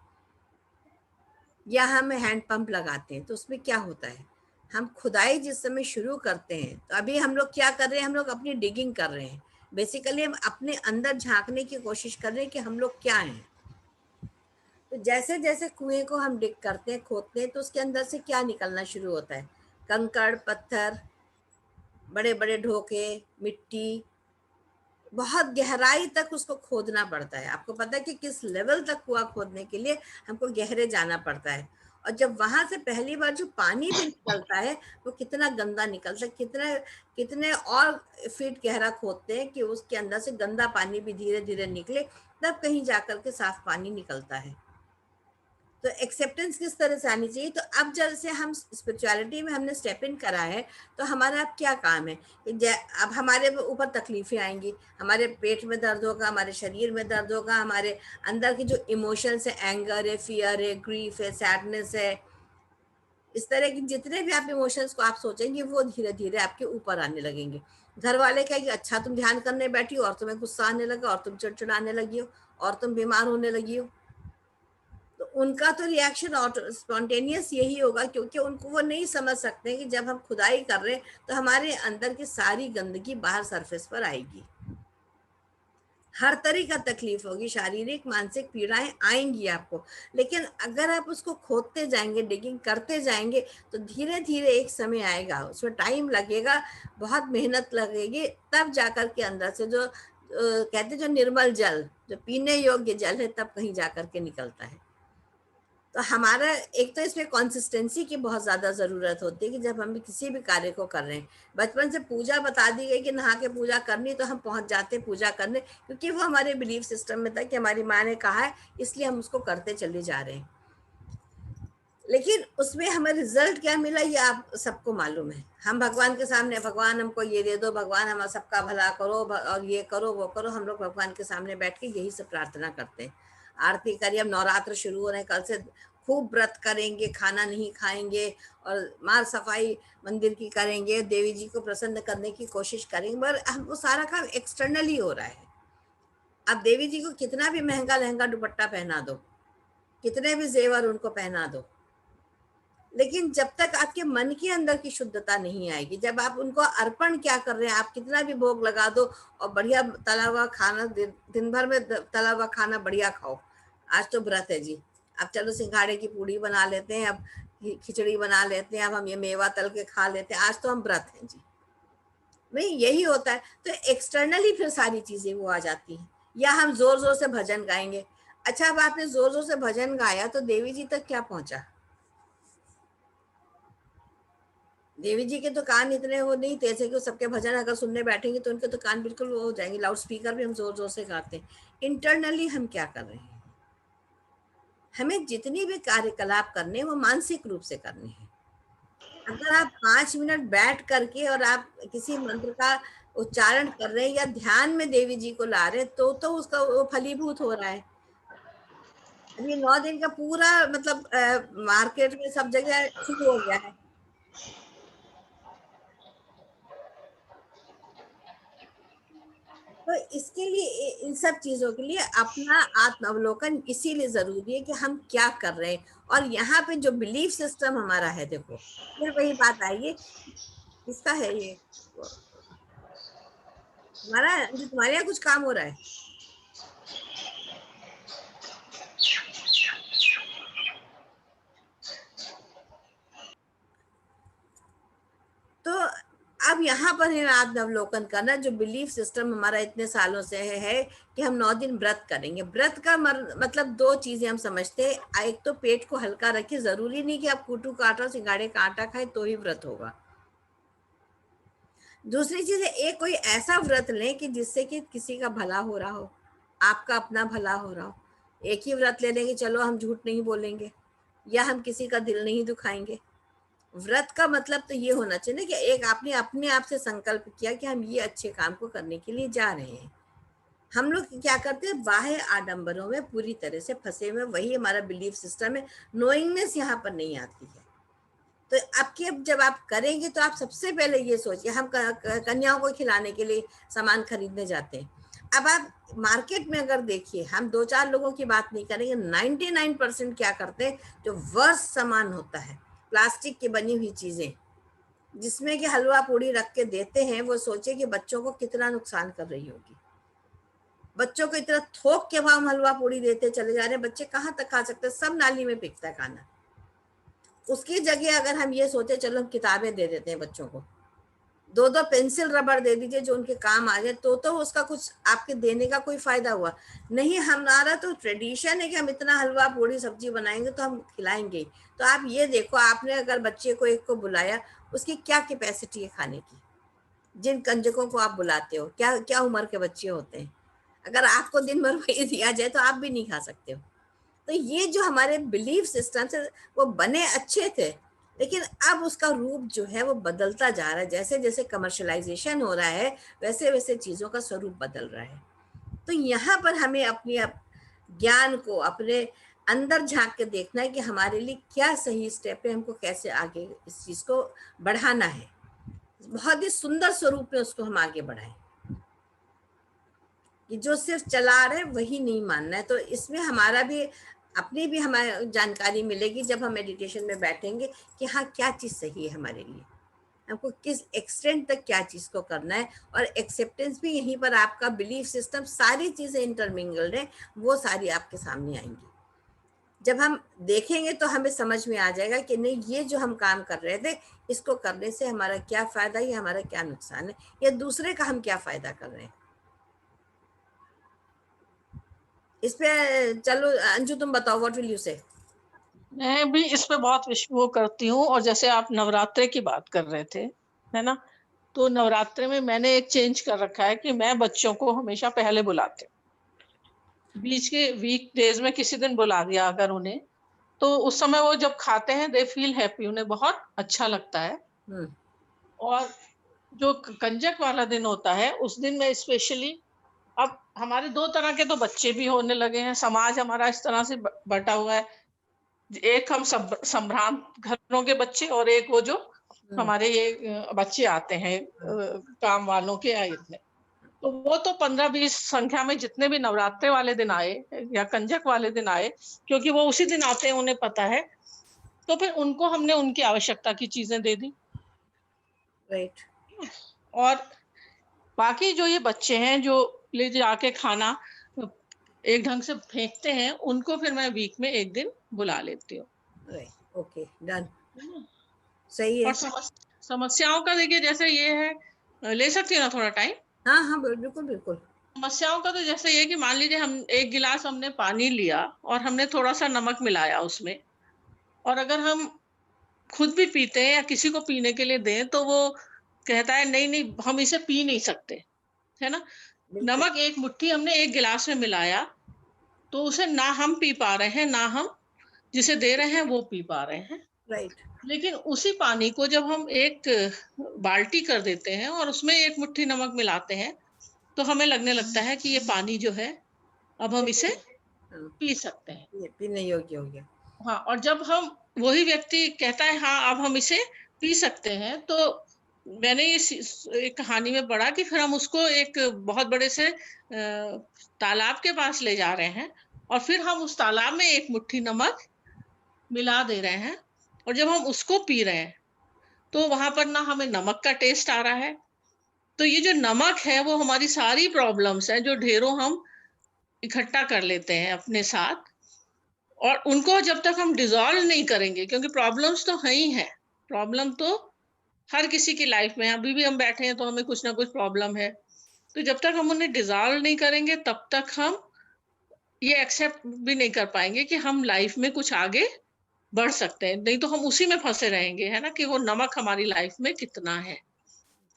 [SPEAKER 2] या हम हैंड पंप लगाते हैं, तो उसमें क्या होता है, हम खुदाई जिस समय शुरू करते हैं, तो अभी हम लोग क्या कर रहे हैं, हम लोग अपनी डिगिंग कर रहे हैं। बेसिकली हम अपने अंदर झांकने की कोशिश कर रहे हैं कि हम लोग क्या हैं। तो जैसे जैसे कुएं को हम डिग करते हैं, खोदते हैं, तो उसके अंदर से क्या निकलना शुरू होता है, कंकड़, पत्थर, बड़े बड़े ढोके, मिट्टी, बहुत गहराई तक उसको खोदना पड़ता है। आपको पता है कि किस लेवल तक कुआं खोदने के लिए हमको गहरे जाना पड़ता है। और जब वहां से पहली बार जो पानी भी निकलता है वो कितना गंदा निकलता है, कितने और फीट गहरा खोदते हैं कि उसके अंदर से गंदा पानी भी धीरे धीरे निकले, तब कहीं जाकर के साफ पानी निकलता है। तो एक्सेप्टेंस किस तरह से आनी चाहिए। तो अब जैसे हम स्पिरिचुअलिटी में हमने स्टेप इन करा है, तो हमारा अब क्या काम है कि अब हमारे ऊपर तकलीफें आएंगी, हमारे पेट में दर्द होगा, हमारे शरीर में दर्द होगा, हमारे अंदर के जो इमोशंस है, एंगर है, फियर है, ग्रीफ है, सैडनेस है, इस तरह की जितने भी आप इमोशंस को आप सोचेंगे वो धीरे धीरे आपके ऊपर आने लगेंगे। घर वाले कहेंगे अच्छा तुम ध्यान करने बैठी हो और तुम्हें गुस्सा आने लगा और तुम चिड़चिड़ाने लगी हो और तुम बीमार होने लगी हो। तो उनका तो रिएक्शन स्पॉन्टेनियस यही होगा, क्योंकि उनको वो नहीं समझ सकते कि जब हम खुदाई कर रहे हैं तो हमारे अंदर की सारी गंदगी बाहर सरफेस पर आएगी, हर तरह का तकलीफ होगी, शारीरिक मानसिक पीड़ाएं आएंगी आपको। लेकिन अगर आप उसको खोदते जाएंगे, डिगिंग करते जाएंगे, तो धीरे धीरे एक समय आएगा, उसमें टाइम लगेगा, बहुत मेहनत लगेगी, तब जाकर के अंदर से जो कहते जो निर्मल जल, जो पीने योग्य जल है, तब कहीं जाकर के निकलता है। तो हमारा एक तो इसमें कंसिस्टेंसी की बहुत ज्यादा जरूरत होती है कि जब हम किसी भी कार्य को कर रहे हैं। बचपन से पूजा बता दी गई कि नहा के पूजा करनी, तो हम पहुंच जाते पूजा करने, क्योंकि वो हमारे बिलीफ सिस्टम में था कि हमारी माँ ने कहा है, इसलिए हम उसको करते चले जा रहे हैं। लेकिन उसमें हमें रिजल्ट क्या मिला ये आप सबको मालूम है। हम भगवान के सामने, भगवान हमको ये दे दो, भगवान हम सबका भला करो और ये करो वो करो, हम लोग भगवान के सामने बैठ के यही सब प्रार्थना करते हैं। आरती करिए, अब नवरात्र शुरू हो रहे हैं, कल से खूब व्रत करेंगे, खाना नहीं खाएंगे और मार सफाई मंदिर की करेंगे, देवी जी को प्रसन्न करने की कोशिश करेंगे, पर हम वो सारा काम एक्सटर्नली हो रहा है। अब देवी जी को कितना भी महंगा लहंगा दुपट्टा पहना दो, कितने भी जेवर उनको पहना दो, लेकिन जब तक आपके मन के अंदर की शुद्धता नहीं आएगी, जब आप उनको अर्पण क्या कर रहे हैं, आप कितना भी भोग लगा दो और बढ़िया तला हुआ खाना, दिन भर में तला हुआ खाना बढ़िया खाओ, आज तो व्रत है जी, अब चलो सिंघाड़े की पूड़ी बना लेते हैं, अब खिचड़ी बना लेते हैं, अब हम ये मेवा तल के खा लेते हैं, आज तो हम व्रत हैं जी, नहीं यही होता है। तो एक्सटर्नली फिर सारी चीजें वो आ जाती हैं। या हम जोर जोर से भजन गाएंगे, अच्छा अब आपने जोर जोर से भजन गाया तो देवी जी तक क्या पहुंचा? देवी जी के तो कान इतने वो नहीं थे कि सबके भजन अगर सुनने बैठेंगे तो उनके तो कान बिल्कुल वो हो जाएंगे। लाउड स्पीकर भी हम जोर जोर से गाते हैं। इंटरनली हम क्या कर रहे हैं? हमें जितनी भी कार्यकलाप करने हैं वो मानसिक रूप से करने हैं। अगर आप 5 मिनट बैठ करके और आप किसी मंत्र का उच्चारण कर रहे हैं या ध्यान में देवी जी को ला रहे हैं तो उसका वो फलीभूत हो रहा है। अभी 9 दिन का पूरा मतलब मार्केट में सब जगह शुरू हो गया है। तो इसके लिए इन सब चीजों के लिए अपना आत्मावलोकन इसीलिए जरूरी है कि हम क्या कर रहे हैं। और यहाँ पे जो बिलीफ सिस्टम हमारा है, देखो फिर वही बात आई है, किसका है ये? हमारा, जो तुम्हारे यहाँ कुछ काम हो रहा है? तो अब यहाँ पर है आत्मावलोकन करना, जो बिलीफ सिस्टम हमारा इतने सालों से है कि हम 9 दिन व्रत करेंगे। व्रत का मतलब 2 चीजें हम समझते हैं। एक तो पेट को हल्का रखिए, जरूरी नहीं कि आप कूटू का आटा, सिंघाड़े का आटा खाए तो ही व्रत होगा। दूसरी चीज है, एक कोई ऐसा व्रत लें कि जिससे कि किसी का भला हो रहा हो, आपका अपना भला हो रहा हो। एक ही व्रत ले लेंगे, चलो हम झूठ नहीं बोलेंगे या हम किसी का दिल नहीं दुखाएंगे। व्रत का मतलब तो ये होना चाहिए ना कि एक आपने अपने आप से संकल्प किया कि हम ये अच्छे काम को करने के लिए जा रहे हैं। हम लोग क्या करते हैं, बाह्य आडंबरों में पूरी तरह से फंसे हुए, वही हमारा बिलीफ सिस्टम है। नोइंगनेस यहाँ पर नहीं आती है। तो आपके जब आप करेंगे तो आप सबसे पहले ये सोचिए, हम कन्याओं को खिलाने के लिए सामान खरीदने जाते हैं। अब आप मार्केट में अगर देखिए, हम 2-4 लोगों की बात नहीं करेंगे, 99% क्या करते हैं, जो वर्स्ट सामान होता है, प्लास्टिक की बनी हुई चीजें जिसमें कि हलवा पूड़ी रख के देते हैं, वो सोचे कि बच्चों को कितना नुकसान कर रही होगी। बच्चों को इतना थोक के भाव हलवा पूड़ी देते चले जा रहे हैं, बच्चे कहाँ तक खा सकते हैं, सब नाली में फेंकता है खाना। उसकी जगह अगर हम ये सोचे चलो हम किताबें दे देते हैं बच्चों को, 2-2 पेंसिल रबड़ दे दीजिए जो उनके काम आ जाए, तो उसका कुछ आपके देने का कोई फायदा हुआ नहीं। हमारा तो ट्रेडिशन है कि हम इतना हलवा पूड़ी सब्जी बनाएंगे तो हम खिलाएंगे। तो आप ये देखो, आपने अगर बच्चे को एक को बुलाया, उसकी क्या कैपेसिटी है खाने की? जिन कंजकों को आप बुलाते हो, क्या क्या उम्र के बच्चे होते हैं? अगर आपको दिन भर वही दिया जाए तो आप भी नहीं खा सकते हो। तो ये जो हमारे बिलीफ सिस्टम से वो बने अच्छे थे, लेकिन अब उसका रूप जो है वो बदलता जा रहा है। जैसे जैसे कमर्शलाइजेशन हो रहा है, वैसे वैसे चीजों का स्वरूप बदल रहा है। तो यहाँ पर हमें अपने ज्ञान को, अपने अंदर झांक के देखना है कि हमारे लिए क्या सही स्टेप है, हमको कैसे आगे इस चीज को बढ़ाना है, बहुत ही सुंदर स्वरूप में उसको हम आगे बढ़ाएं, कि जो सिर्फ चला रहे वही नहीं मानना है। तो इसमें हमारा भी अपनी भी हमारी जानकारी मिलेगी जब हम मेडिटेशन में बैठेंगे कि हाँ क्या चीज सही है हमारे लिए, हमको किस एक्सटेंट तक क्या चीज को करना है। और एक्सेप्टेंस भी यहीं पर आपका बिलीफ सिस्टम, सारी चीजें इंटरमिंगल्ड है, वो सारी आपके सामने आएंगी। जब हम देखेंगे तो हमें समझ में आ जाएगा कि नहीं, ये जो हम काम कर रहे थे इसको करने से हमारा क्या फायदा है, हमारा क्या नुकसान है, या दूसरे का हम क्या फायदा कर रहे हैं। इस पे चलो अंजू तुम बताओ, व्हाट विल यू से?
[SPEAKER 8] मैं भी इस पे बहुत वो करती हूँ। और जैसे आप नवरात्रे की बात कर रहे थे, है ना, तो नवरात्रे में मैंने एक चेंज कर रखा है कि मैं बच्चों को हमेशा पहले बुलाती हूँ। बीच के वीक डेज में किसी दिन बुला दिया अगर उन्हें, तो उस समय वो जब खाते हैं दे फील हैप्पी, उन्हें बहुत अच्छा लगता है। और जो कंजक वाला दिन होता है उस दिन में स्पेशली, अब हमारे दो तरह के तो बच्चे भी होने लगे हैं, समाज हमारा इस तरह से बटा हुआ है, एक हम सब संभ्रांत घरों के बच्चे और एक वो जो हमारे ये बच्चे आते हैं काम वालों के आए थे। तो वो तो 15-20 संख्या में जितने भी नवरात्रे वाले दिन आए या कंजक वाले दिन आए, क्योंकि वो उसी दिन आते हैं, उन्हें पता है, तो फिर उनको हमने उनकी आवश्यकता की चीजें दे दी।
[SPEAKER 2] राइट।
[SPEAKER 8] और बाकी जो ये बच्चे हैं जो ले जाके खाना एक ढंग से फेंकते हैं, उनको फिर मैं वीक में एक दिन बुला लेती हूँ।
[SPEAKER 2] राइट, ओके, डन, सही है।
[SPEAKER 8] और समस्याओं का देखिए, जैसे ये है, ले सकती है ना थोड़ा टाइम?
[SPEAKER 2] हाँ हाँ बिल्कुल बिल्कुल।
[SPEAKER 8] समस्याओं का तो जैसे ये कि मान लीजिए हम एक गिलास हमने पानी लिया और हमने थोड़ा सा नमक मिलाया उसमें, और अगर हम खुद भी पीते हैं या किसी को पीने के लिए दें तो वो कहता है नहीं नहीं हम इसे पी नहीं सकते, है ना। नमक एक मुट्ठी हमने एक गिलास में मिलाया तो उसे ना हम पी पा रहे हैं, ना हम जिसे दे रहे हैं वो पी पा रहे हैं।
[SPEAKER 2] राइट।
[SPEAKER 8] लेकिन उसी पानी को जब हम एक बाल्टी कर देते हैं और उसमें एक मुट्ठी नमक मिलाते हैं तो हमें लगने लगता है कि ये पानी जो है अब हम इसे पी सकते हैं,
[SPEAKER 2] ये पीने योग्य हो गया।
[SPEAKER 8] हाँ, और जब हम वही व्यक्ति कहता है हाँ अब हम इसे पी सकते हैं, तो मैंने एक कहानी में पढ़ा कि फिर हम उसको एक बहुत बड़े से तालाब के पास ले जा रहे हैं और फिर हम उस तालाब में एक मुट्ठी नमक मिला दे रहे हैं, और जब हम उसको पी रहे हैं तो वहां पर ना हमें नमक का टेस्ट आ रहा है। तो ये जो नमक है वो हमारी सारी प्रॉब्लम्स हैं जो ढेरों हम इकट्ठा कर लेते हैं अपने साथ, और उनको जब तक हम डिसॉल्व नहीं करेंगे, क्योंकि प्रॉब्लम्स तो है ही है, प्रॉब्लम तो हर किसी की लाइफ में, अभी भी हम बैठे हैं तो हमें कुछ ना कुछ प्रॉब्लम है, तो जब तक हम उन्हें डिसॉल्व नहीं करेंगे तब तक हम ये एक्सेप्ट भी नहीं कर पाएंगे कि हम लाइफ में कुछ आगे बढ़ सकते हैं। नहीं तो हम उसी में फंसे रहेंगे, है ना, कि वो नमक हमारी लाइफ में कितना है।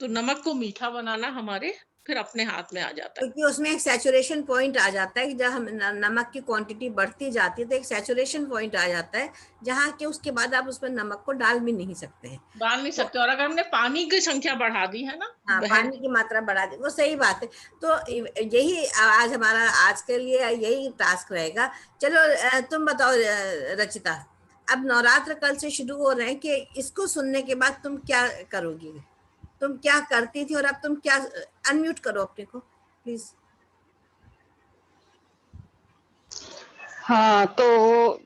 [SPEAKER 8] तो नमक को मीठा बनाना हमारे फिर अपने हाथ में आ जाता है,
[SPEAKER 2] क्योंकि उसमें एक सैचुरेशन पॉइंट आ जाता है कि जब हम नमक की क्वांटिटी बढ़ती जाती है तो एक सैचुरेशन पॉइंट आ जाता है जहाँ के उसके बाद आप उसमें नमक को डाल भी नहीं सकते हैं,
[SPEAKER 8] डाल नहीं सकते। और अगर हमने पानी की संख्या बढ़ा दी है ना,
[SPEAKER 2] हाँ पानी की मात्रा बढ़ा दी, वो सही बात है। तो यही आज हमारा आज के लिए यही टास्क रहेगा। चलो तुम बताओ रचिता, अब नवरात्र कल से शुरू हो रहे हैं कि इसको सुनने के बाद तुम क्या करोगी, तुम क्या करती थी और अब तुम क्या, अनम्यूट करो अपने को प्लीज।
[SPEAKER 5] हाँ, तो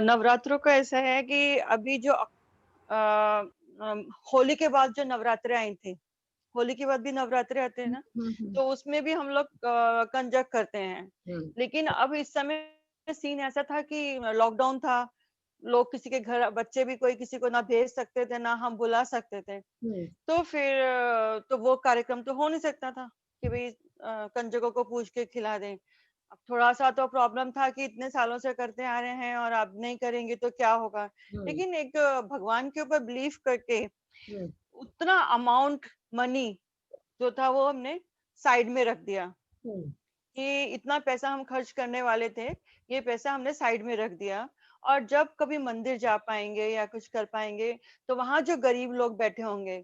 [SPEAKER 5] नवरात्रों का ऐसा है कि अभी जो होली के बाद जो नवरात्रे आई थी, होली के बाद भी नवरात्रे आते हैं ना, तो उसमें भी हम लोग कंजक करते हैं। लेकिन अब इस समय सीन ऐसा था कि लॉकडाउन था, लोग किसी के घर, बच्चे भी कोई किसी को ना भेज सकते थे ना हम बुला सकते थे, तो फिर तो वो कार्यक्रम तो हो नहीं सकता था कि भाई कंजकों को पूछ के खिला दें। अब थोड़ा सा तो प्रॉब्लम था कि इतने सालों से करते आ रहे हैं और अब नहीं करेंगे तो क्या होगा। लेकिन एक भगवान के ऊपर बिलीव करके उतना अमाउंट मनी जो था वो हमने साइड में रख दिया कि इतना पैसा हम खर्च करने वाले थे, ये पैसा हमने साइड में रख दिया, और जब कभी मंदिर जा पाएंगे या कुछ कर पाएंगे तो वहां जो गरीब लोग बैठे होंगे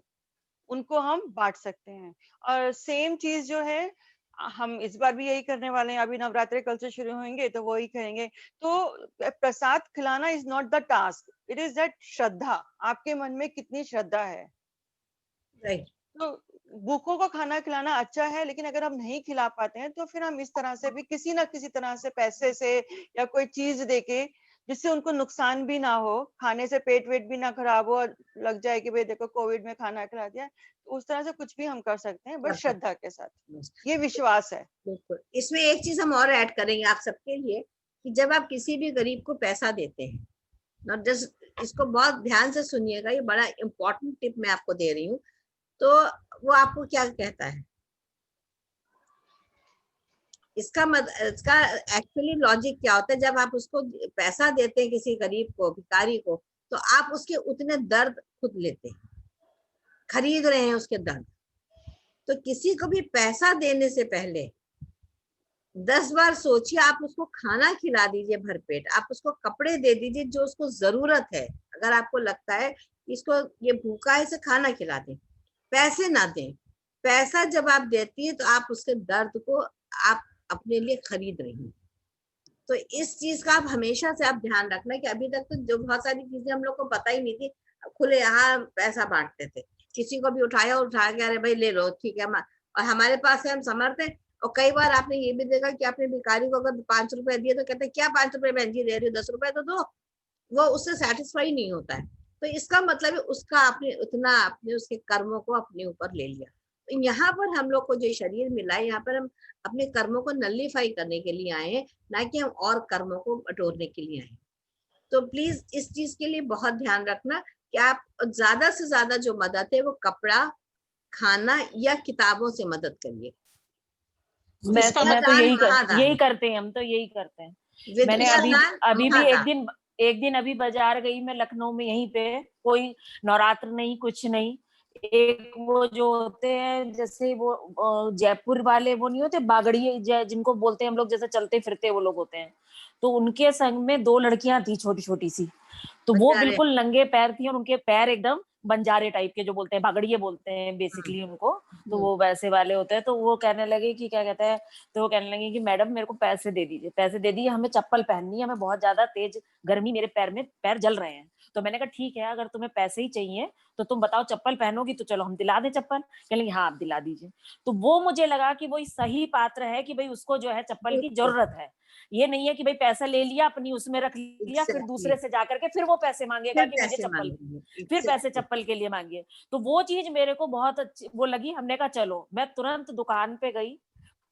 [SPEAKER 5] उनको हम बांट सकते हैं। और सेम चीज जो है हम इस बार भी यही करने वाले हैं। अभी नवरात्रि कल से शुरू होंगे तो वही करेंगे। तो प्रसाद खिलाना is not the task, it is that shraddha, आपके मन में कितनी श्रद्धा है।
[SPEAKER 2] राइट।
[SPEAKER 5] तो भूखों को खाना खिलाना अच्छा है, लेकिन अगर हम नहीं खिला पाते हैं तो फिर हम इस तरह से भी किसी ना किसी तरह से पैसे से या कोई चीज देके, जिससे उनको नुकसान भी ना हो, खाने से पेट वेट भी ना खराब हो और लग जाए कि भाई देखो कोविड में खाना खिला दिया, तो उस तरह से कुछ भी हम कर सकते हैं, बट श्रद्धा के साथ, ये विश्वास है।
[SPEAKER 2] बिल्कुल। इसमें एक चीज हम और ऐड करेंगे आप सबके लिए, कि जब आप किसी भी गरीब को पैसा देते हैं, नॉट जस्ट, इसको बहुत ध्यान से सुनिएगा, ये बड़ा इंपॉर्टेंट टिप मैं आपको दे रही हूँ। तो वो आपको क्या कहता है, इसका एक्चुअली लॉजिक क्या होता है, जब आप उसको पैसा देते हैं किसी गरीब को, भिखारी को, तो आप उसके उतने दर्द खुद लेते हैं, खरीद रहे हैं उसके दर्द। तो किसी को भी पैसा देने से पहले 10 बार सोचिए, आप उसको खाना खिला दीजिए भरपेट, आप उसको कपड़े दे दीजिए जो उसको जरूरत है। अगर आपको लगता है इसको ये भूखा है, इसे खाना खिला दें, पैसे ना दें। पैसा जब आप देती है तो आप उसके दर्द को आप अपने लिए खरीद रही हैं। तो इस चीज का आप हमेशा से आप ध्यान रखना कि अभी तक तो जो बहुत सारी चीजें हम लोग को पता ही नहीं थी, खुले यहाँ पैसा बांटते थे, किसी को भी उठाया उठा के, अरे भाई ले लो, ठीक है, और हमारे पास है, हम समर्थ हैं। और कई बार आपने ये भी देखा कि आपने भिखारी को अगर 5 रुपए दिए तो कहते हैं क्या 5 रुपए बहन जी दे रही हो, 10 रुपए तो दो। वो उससे सेटिस्फाई नहीं होता है। तो इसका मतलब है उसका आपने उतना अपने उसके कर्मों को अपने ऊपर ले लिया। तो यहाँ पर हम लोग को जो शरीर मिला है, यहाँ पर हम अपने कर्मों को नलिफाई करने के लिए आए हैं, ना कि हम और कर्मों को बटोरने के लिए आए हैं। तो प्लीज इस चीज के लिए बहुत ध्यान रखना कि आप ज्यादा से ज्यादा जो मदद है वो कपड़ा, खाना या किताबों से मदद करिए।
[SPEAKER 10] मैं तो यही करते हैं, हम तो यही करते हैं। मैंने अभी भी एक दिन अभी बाजार गई मैं लखनऊ में, यहीं पे कोई नवरात्र नहीं, कुछ नहीं। एक वो जो होते हैं जैसे वो जयपुर वाले, वो नहीं होते बागड़ी जिनको बोलते हैं हम लोग, जैसे चलते फिरते वो लोग होते हैं, तो उनके संग में 2 लड़कियां थी छोटी छोटी सी, तो वो बिल्कुल नंगे पैर थी और उनके पैर एकदम बंजारे टाइप के, जो बोलते हैं बागड़िए बोलते हैं बेसिकली उनको, तो वो वैसे वाले होते हैं। तो वो कहने लगे कि क्या कहते हैं, तो वो कहने लगे कि मैडम मेरे को पैसे दे दीजिए, पैसे दे दिए, हमें चप्पल पहननी है, हमें बहुत ज्यादा तेज गर्मी, मेरे पैर जल रहे हैं। तो मैंने कहा ठीक है, अगर तुम्हें पैसे ही चाहिए तो तुम बताओ चप्पल पहनोगी तो चलो हम दिला दें चप्पल। कहने लगे हाँ आप दिला दीजिए। तो वो मुझे लगा कि वो सही पात्र है कि भाई उसको जो है चप्पल की जरूरत है, ये नहीं है कि भाई पैसा ले लिया अपनी उसमें रख लिया, फिर दूसरे से जाकर के फिर वो पैसे मांगेगा कि मुझे चप्पल, फिर पैसे चप्पल के लिए मांगिए। तो वो चीज मेरे को बहुत अच्छी वो लगी। हमने कहा चलो, मैं तुरंत दुकान पे गई,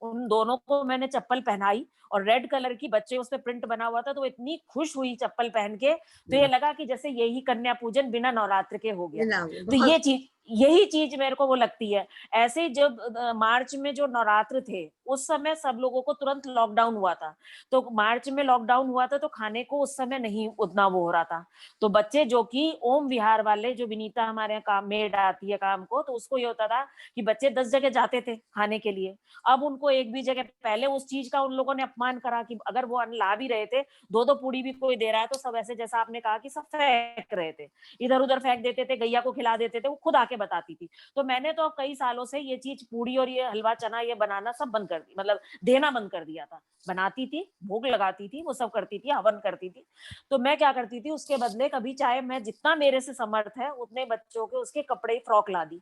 [SPEAKER 10] उन दोनों को मैंने चप्पल पहनाई, और रेड कलर की बच्चे उस पे प्रिंट बना हुआ था, तो इतनी खुश हुई चप्पल पहन के, तो ये लगा कि जैसे यही कन्या पूजन बिना नवरात्र के हो गया। तो ये चीज, यही चीज मेरे को वो लगती है। ऐसे जब मार्च में जो नवरात्र थे उस समय सब लोगों को तुरंत लॉकडाउन हुआ था, तो मार्च में लॉकडाउन हुआ था, तो खाने को उस समय नहीं उतना वो हो रहा था। तो बच्चे जो कि ओम विहार वाले, जो विनीता हमारे यहाँ काम मेड आती है काम को, तो उसको ये होता था कि बच्चे 10 जगह जाते थे खाने के लिए। अब उनको एक भी जगह, पहले उस चीज का उन लोगों ने अपमान करा कि अगर वो अन्न ला भी रहे थे, 2-2 पूड़ी भी कोई दे रहा है तो सब ऐसे, जैसा आपने कहा कि सब फेंक रहे थे, इधर उधर फेंक देते थे, गैया को खिला देते थे, वो खुद आके बताती थी। तो मैंने तो कई सालों से ये चीज, पूड़ी और ये हलवा चना ये बनाना सब बंद कर दी, मतलब देना बंद कर दिया था। बनाती थी, भोग लगाती थी, वो सब करती थी, हवन करती थी। तो मैं क्या करती थी, उसके बदले कभी चाहे मैं जितना मेरे से समर्थ है उतने बच्चों के उसके कपड़े, फ्रॉक ला दी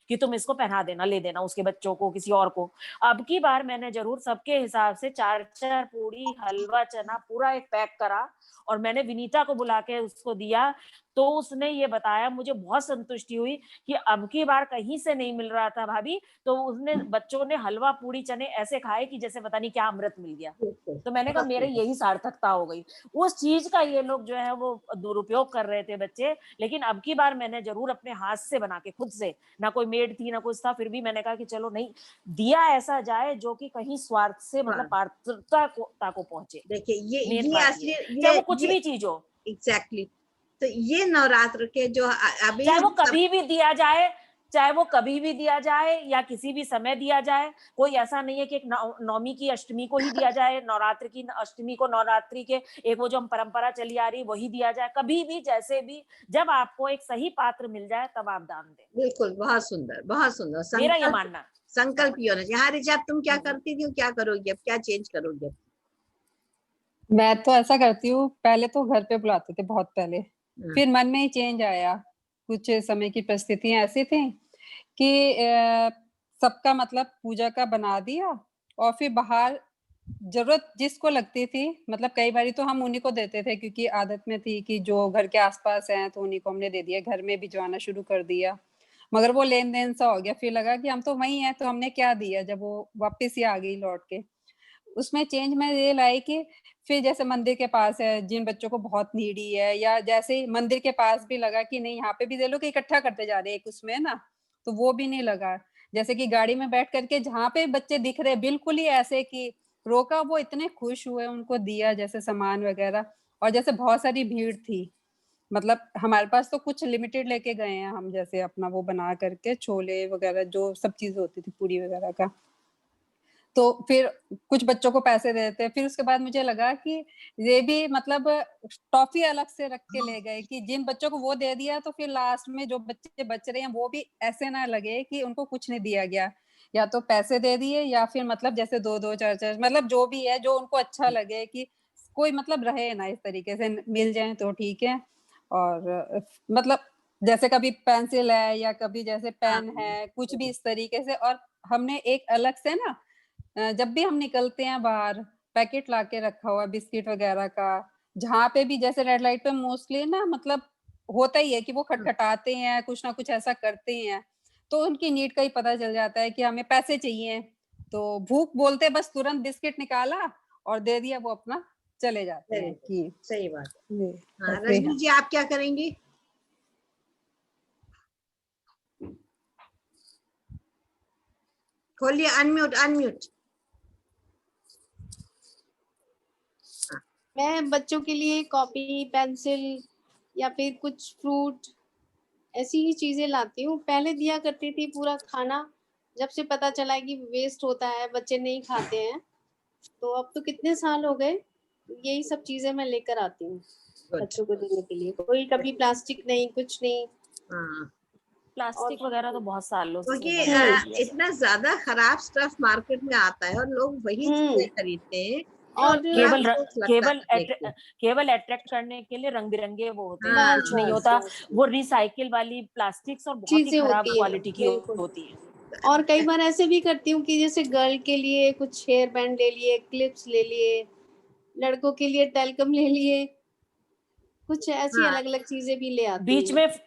[SPEAKER 10] कि तुम इसको पहना देना, ले देना उसके बच्चों को, किसी और को। अब की बार मैंने जरूर सबके हिसाब से 4-4 पूड़ी, हलवा चना पूरा एक पैक करा, और मैंने विनीता को बुला के उसको दिया। तो उसने ये बताया, मुझे बहुत संतुष्टि हुई कि अब की बार कहीं से नहीं मिल रहा था भाभी, तो उसने, बच्चों ने हलवा पूड़ी चने ऐसे खाए कि जैसे पता नहीं क्या अमृत मिल गया। तो मैंने कहा मेरे यही सार्थकता हो गई। उस चीज का ये लोग जो है वो दुरुपयोग कर रहे थे बच्चे, लेकिन अब की बार मैंने जरूर अपने हाथ से बना के, खुद से, ना कोई मेड थी ना कुछ था, फिर भी मैंने कहा कि चलो नहीं, दिया ऐसा जाए जो कि कहीं स्वार्थ से, मतलब पात्रता को पहुंचे।
[SPEAKER 2] देखिए ये असली,
[SPEAKER 10] चाहे वो कुछ भी चीज हो।
[SPEAKER 2] एग्जैक्टली। तो ये नवरात्र के जो अभी,
[SPEAKER 10] चाहे वो कभी भी दिया जाए, चाहे वो कभी भी दिया जाए या किसी भी समय दिया जाए, कोई ऐसा नहीं है कि एक नवमी की अष्टमी को ही दिया जाए, नवरात्र की अष्टमी को नवरात्रि के एक वो जो हम परंपरा चली आ रही वही दिया जाए, कभी भी जैसे भी, जब आपको एक सही पात्र मिल जाए तब आप दान दें।
[SPEAKER 2] बिल्कुल, बहुत सुंदर, बहुत सुंदर।
[SPEAKER 10] मेरा ये मानना।
[SPEAKER 2] संकल्प ये होना चाहिए। हाँ ऋचा, अब तुम क्या करती थी, क्या करोगी अब, क्या चेंज करोगी अब?
[SPEAKER 9] मैं तो ऐसा करती हूँ, पहले तो घर पे बुलाते थे बहुत पहले,
[SPEAKER 2] हाँ।
[SPEAKER 9] फिर मन में ही चेंज आया। कुछ समय की परिस्थितियां ऐसी थी कि सबका मतलब पूजा का बना दिया, और फिर बाहर जरूरत जिसको लगती थी, मतलब कई बारी तो हम उन्हीं को देते थे क्योंकि आदत में थी कि जो घर के आसपास हैं तो उन्हीं को हमने दे दिया, घर में भिजवाना शुरू कर दिया। मगर वो लेन देन सा हो गया, फिर लगा कि हम तो वही हैं तो हमने क्या दिया, जब वो वापस ही आ गई लौट के। उसमें चेंज मैं ये लाई कि फिर जैसे मंदिर के पास है, जिन बच्चों को बहुत नीडी है, या जैसे मंदिर के पास भी लगा कि नहीं यहाँ पे भी दे लो, कि इकट्ठा करते जा रहे हैं एक उसमें ना, तो वो भी नहीं लगा। जैसे कि गाड़ी में बैठ करके जहाँ पे बच्चे दिख रहे बिल्कुल ही ऐसे कि रोका, वो इतने खुश हुए, उनको दिया जैसे सामान वगैरह। और जैसे बहुत सारी भीड़ थी, मतलब हमारे पास तो कुछ लिमिटेड लेके गए हैं हम, जैसे अपना वो बना करके छोले वगैरह जो सब चीज होती थी, पूरी वगैरह का। तो फिर कुछ बच्चों को पैसे दे देते। फिर उसके बाद मुझे लगा कि ये भी मतलब टॉफी अलग से रख के ले गए कि जिन बच्चों को वो दे दिया तो फिर लास्ट में जो बच्चे बच रहे हैं वो भी ऐसे ना लगे कि उनको कुछ नहीं दिया गया, या तो पैसे दे दिए या फिर मतलब जैसे 2-2 4-4 मतलब जो भी है, जो उनको अच्छा लगे कि कोई मतलब रहे ना, इस तरीके से मिल जाए तो ठीक है। और मतलब जैसे कभी पेंसिल है या कभी जैसे पेन है, कुछ भी इस तरीके से। और हमने एक अलग से ना जब भी हम निकलते हैं बाहर, पैकेट लाके रखा हुआ बिस्किट वगैरह का, जहाँ पे भी जैसे रेड लाइट पे मोस्टली ना मतलब होता ही है कि वो खटखटाते हैं, कुछ ना कुछ ऐसा करते हैं, तो उनकी नीड का ही पता चल जाता है कि हमें पैसे चाहिए, तो भूख बोलते बस तुरंत बिस्किट निकाला और दे दिया, वो अपना चले जाते हैं कि
[SPEAKER 2] सही बात है।
[SPEAKER 9] ये
[SPEAKER 2] हाँ,
[SPEAKER 9] ऐसे ही
[SPEAKER 2] रजनी
[SPEAKER 9] है।
[SPEAKER 2] जी आप क्या करेंगी? खोलिए, अनम्यूट अनम्यूट।
[SPEAKER 11] मैं बच्चों के लिए कॉपी, पेंसिल या फिर कुछ फ्रूट, ऐसी ही चीजें लाती हूँ। पहले दिया करती थी पूरा खाना, जब से पता चला कि वेस्ट होता है, बच्चे नहीं खाते हैं, तो अब तो कितने साल हो गए, यही सब चीजें मैं लेकर आती हूँ बच्चों को देने के लिए। कोई कभी प्लास्टिक नहीं, कुछ नहीं।
[SPEAKER 10] प्लास्टिक वगैरह तो बहुत सालों से
[SPEAKER 2] क्योंकि
[SPEAKER 10] बंद कर दिया।
[SPEAKER 2] इतना ज्यादा खराब स्टफ मार्केट में आता है और लोग वही चीजें खरीदते हैं और
[SPEAKER 10] केवल अट्रैक्ट करने के लिए रंग बिरंगे वो होते हैं,
[SPEAKER 2] हाँ,
[SPEAKER 10] कुछ नहीं होता। वो रिसाइकिल वाली प्लास्टिक्स और बहुत ही खराब क्वालिटी की होती है।
[SPEAKER 11] और कई बार ऐसे भी करती हूँ कि जैसे गर्ल के लिए कुछ हेयर बैंड ले लिए, क्लिप्स ले लिए, लड़कों के लिए टेलकम ले लिए, कुछ ऐसी अलग अलग चीजें भी ले आती हूँ।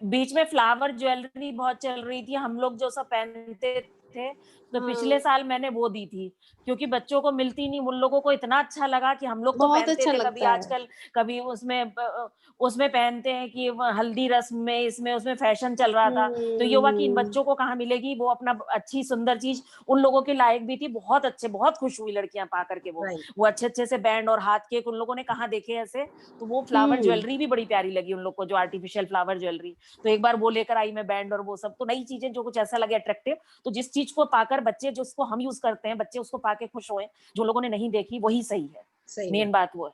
[SPEAKER 10] बीच में फ्लावर ज्वेलरी बहुत चल रही थी, हम लोग जो सब पहनते थे, तो पिछले साल मैंने वो दी थी, क्योंकि बच्चों को मिलती नहीं। उन लोगों को इतना अच्छा लगा कि हम लोग तो पहनते थे, कभी आजकल कभी उसमें पहनते हैं कि हल्दी रस्म में, इसमें उसमें फैशन चल रहा था, तो ये हुआ कि इन बच्चों को कहाँ मिलेगी वो अपना अच्छी सुंदर चीज। उन लोगों के लायक भी थी, बहुत अच्छे, बहुत खुश हुई लड़कियां पा करके वो अच्छे से बैंड और हाथ के उन लोगों ने कहाँ देखे ऐसे। तो वो फ्लावर ज्वेलरी भी बड़ी प्यारी लगी उन लोग को, जो आर्टिफिशियल फ्लावर ज्वेलरी, तो एक बार वो लेकर आई मैं, बैंड और वो सब। तो नई चीजें जो कुछ ऐसा लगे अट्रैक्टिव, तो जिस चीज को पाकर बच्चे, जिसको हम यूज करते हैं, बच्चे उसको पाके खुश हुए, जो लोगों ने नहीं देखी वही सही है। मेन बात वो है।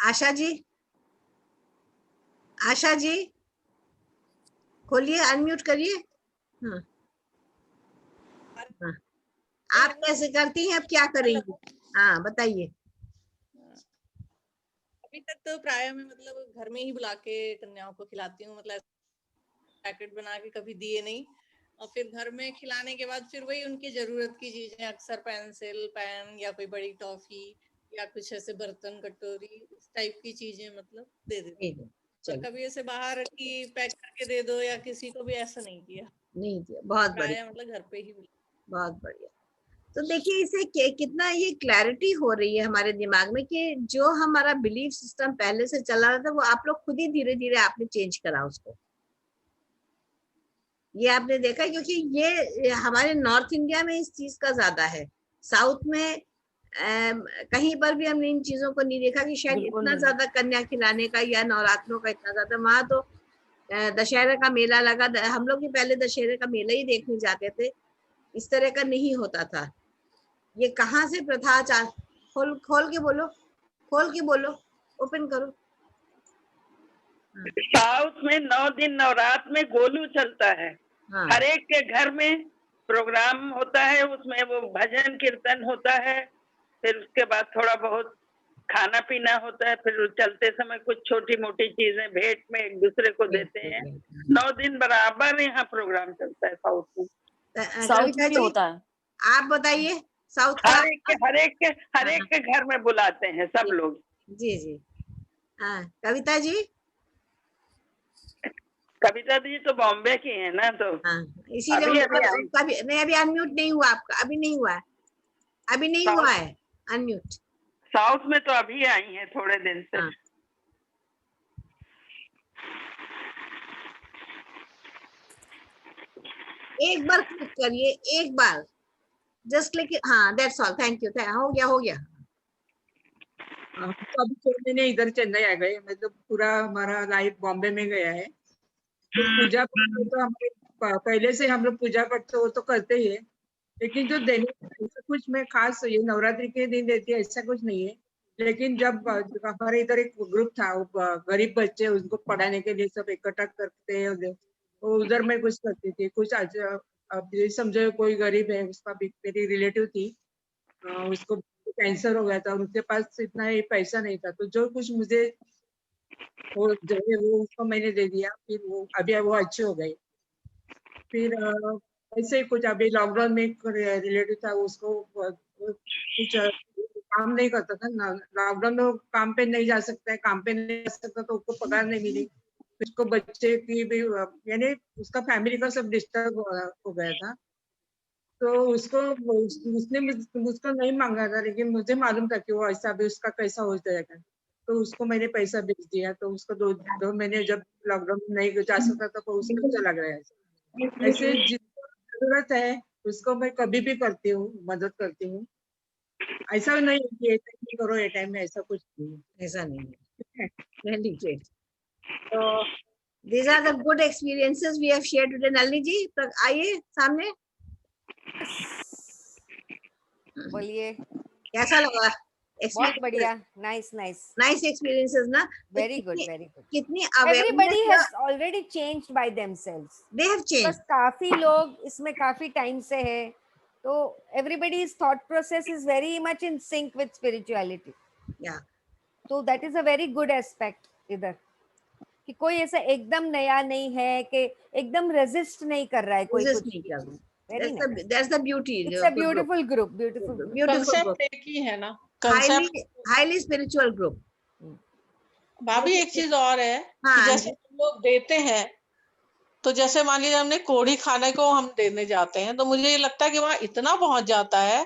[SPEAKER 2] आशा जी, आशा जी खोलिए, अनम्यूट करिए। हाँ, हाँ। आप कैसे करती हैं, अब क्या करेंगी? हाँ बताइए।
[SPEAKER 7] अभी तक तो प्राय मैं मतलब घर में ही बुला के कन्याओं को खिलाती हूँ, मतलब पैकेट बना के कभी दिए नहीं। और फिर घर में खिलाने के बाद फिर वही उनकी जरूरत की चीजें, अक्सर पेंसिल, पेन या कोई बड़ी टॉफी या कुछ ऐसे बर्तन, कटोरी, इस टाइप की चीजें मतलब दे देती हूँ। तो कभी ऐसे बाहर की पैक करके दे दो या किसी को भी ऐसा नहीं किया।
[SPEAKER 2] बहुत बढ़िया,
[SPEAKER 7] मतलब घर पे ही।
[SPEAKER 2] बहुत बढ़िया। तो देखिए इसे कितना ये क्लैरिटी हो रही है हमारे दिमाग में कि जो हमारा बिलीफ सिस्टम पहले से चला रहा था वो आप लोग खुद ही धीरे धीरे आपने चेंज करा उसको। ये आपने देखा, क्योंकि ये हमारे नॉर्थ इंडिया में इस चीज का ज्यादा है, साउथ में कहीं पर भी हमने इन चीजों को नहीं देखा कि शायद इतना ज्यादा कन्या खिलाने का या नवरात्रों का इतना ज्यादा। वहां तो दशहरा का मेला लगा, हम लोग भी पहले दशहरे का मेला ही देखने जाते थे, इस तरह का नहीं होता था। ये कहाँ से प्रथा खोल के बोलो, खोल के बोलो, ओपन करो।
[SPEAKER 12] साउथ में 9 दिन नवरात्र में गोलू चलता है। हर एक के घर में प्रोग्राम होता है, उसमें वो भजन कीर्तन होता है, फिर उसके बाद थोड़ा बहुत खाना पीना होता है, फिर चलते समय कुछ छोटी मोटी चीजें भेंट में एक दूसरे को देते हैं। 9 दिन बराबर यहाँ प्रोग्राम चलता है साउथ में।
[SPEAKER 10] साउथ में भी होता है।
[SPEAKER 2] आप बताइए साउथ का।
[SPEAKER 12] हर एक के घर में बुलाते हैं सब लोग।
[SPEAKER 2] जी जी हाँ। कविता जी?
[SPEAKER 12] कविता जी तो बॉम्बे की है ना, तो
[SPEAKER 2] इसीलिए अभी अनम्यूट नहीं हुआ आपका, अभी नहीं हुआ है, अभी नहीं हुआ है अनम्यूट।
[SPEAKER 12] साउथ में तो अभी आई हैं थोड़े दिन से।
[SPEAKER 2] एक बार क्लिक करिए, एक बार जस्ट क्लिक। हाँ दैट्स ऑल, थैंक यू। हो गया हो गया।
[SPEAKER 6] तो अभी 6 महीने इधर चेन्नई आ गए, मतलब पूरा हमारा लाइफ बॉम्बे में गया है। तो पूजा पाठ तो हमारे पहले से हम लोग पूजा पाठ तो वो तो करते ही है, लेकिन जो देने ऐसा कुछ मैं खास ये नवरात्रि के दिन देती है ऐसा कुछ नहीं है। लेकिन जब हमारे इधर एक ग्रुप था, गरीब बच्चे उनको पढ़ाने के लिए सब इकट्ठा करते हैं, तो उधर मैं कुछ करती थी। कुछ अब ये समझो कोई गरीब है, उसका मेरी रिलेटिव थी, उसको कैंसर हो गया था और उसके पास इतना ही पैसा नहीं था, तो जो कुछ मुझे वो उसको मैंने दे दिया। फिर वो अभी वो अच्छे हो गए। फिर ऐसे ही कुछ अभी लॉकडाउन में एक रिलेटिव था, उसको कुछ काम नहीं करता था ना, लॉकडाउन में काम पे नहीं जा सकता है, काम पे नहीं जा सकता तो उसको पगार नहीं मिली। उसको बच्चे की भी यानी उसका फैमिली का सब डिस्टर्ब हो गया था, तो उसने मुझको नहीं मांगा था, लेकिन मुझे मालूम था कि वो ऐसा भी उसका कैसा हो जाएगा, तो उसको मैंने पैसा भेज दिया। तो उसको 2 महीने जब लॉकडाउन में नहीं जा सकता था तो उसको चला गया। ऐसे जिसको जरूरत है उसको मैं कभी भी करती हूँ, मदद करती हूँ। ऐसा नहीं है कि ऐसा नहीं करो ये टाइम में, ऐसा कुछ नहीं है,
[SPEAKER 2] ऐसा नहीं है। Really great. So these are the good experiences we have shared today. Nalini जी आइए सामने,
[SPEAKER 1] बोलिए
[SPEAKER 2] कैसा लगा?
[SPEAKER 1] बहुत बढ़िया, नाइस
[SPEAKER 2] नाइस एक्सपीरियंसेस ना।
[SPEAKER 1] वेरी गुड
[SPEAKER 2] कितनी
[SPEAKER 1] everybody
[SPEAKER 2] awareness
[SPEAKER 1] has already changed by themselves.
[SPEAKER 2] They have changed.
[SPEAKER 1] बस काफी लोग इसमें काफी टाइम से है, तो everybody's thought process is very much in sync with spirituality.
[SPEAKER 2] Yeah.
[SPEAKER 1] So that is a very good aspect इधर, कि कोई ऐसा एकदम नया नहीं है कि एकदम रेजिस्ट नहीं कर रहा है कोई कुछ नहीं कर रहा।
[SPEAKER 2] That's the beauty.
[SPEAKER 1] It's a beautiful group, beautiful
[SPEAKER 8] concept एक ही है ना,
[SPEAKER 2] highly spiritual group.
[SPEAKER 8] भाभी एक चीज और है कि जैसे हम लोग देते हैं, तो जैसे मान लीजिए हमने कोढ़ी खाने को हम देने जाते हैं, तो मुझे ये लगता है कि वहां इतना पहुंच जाता है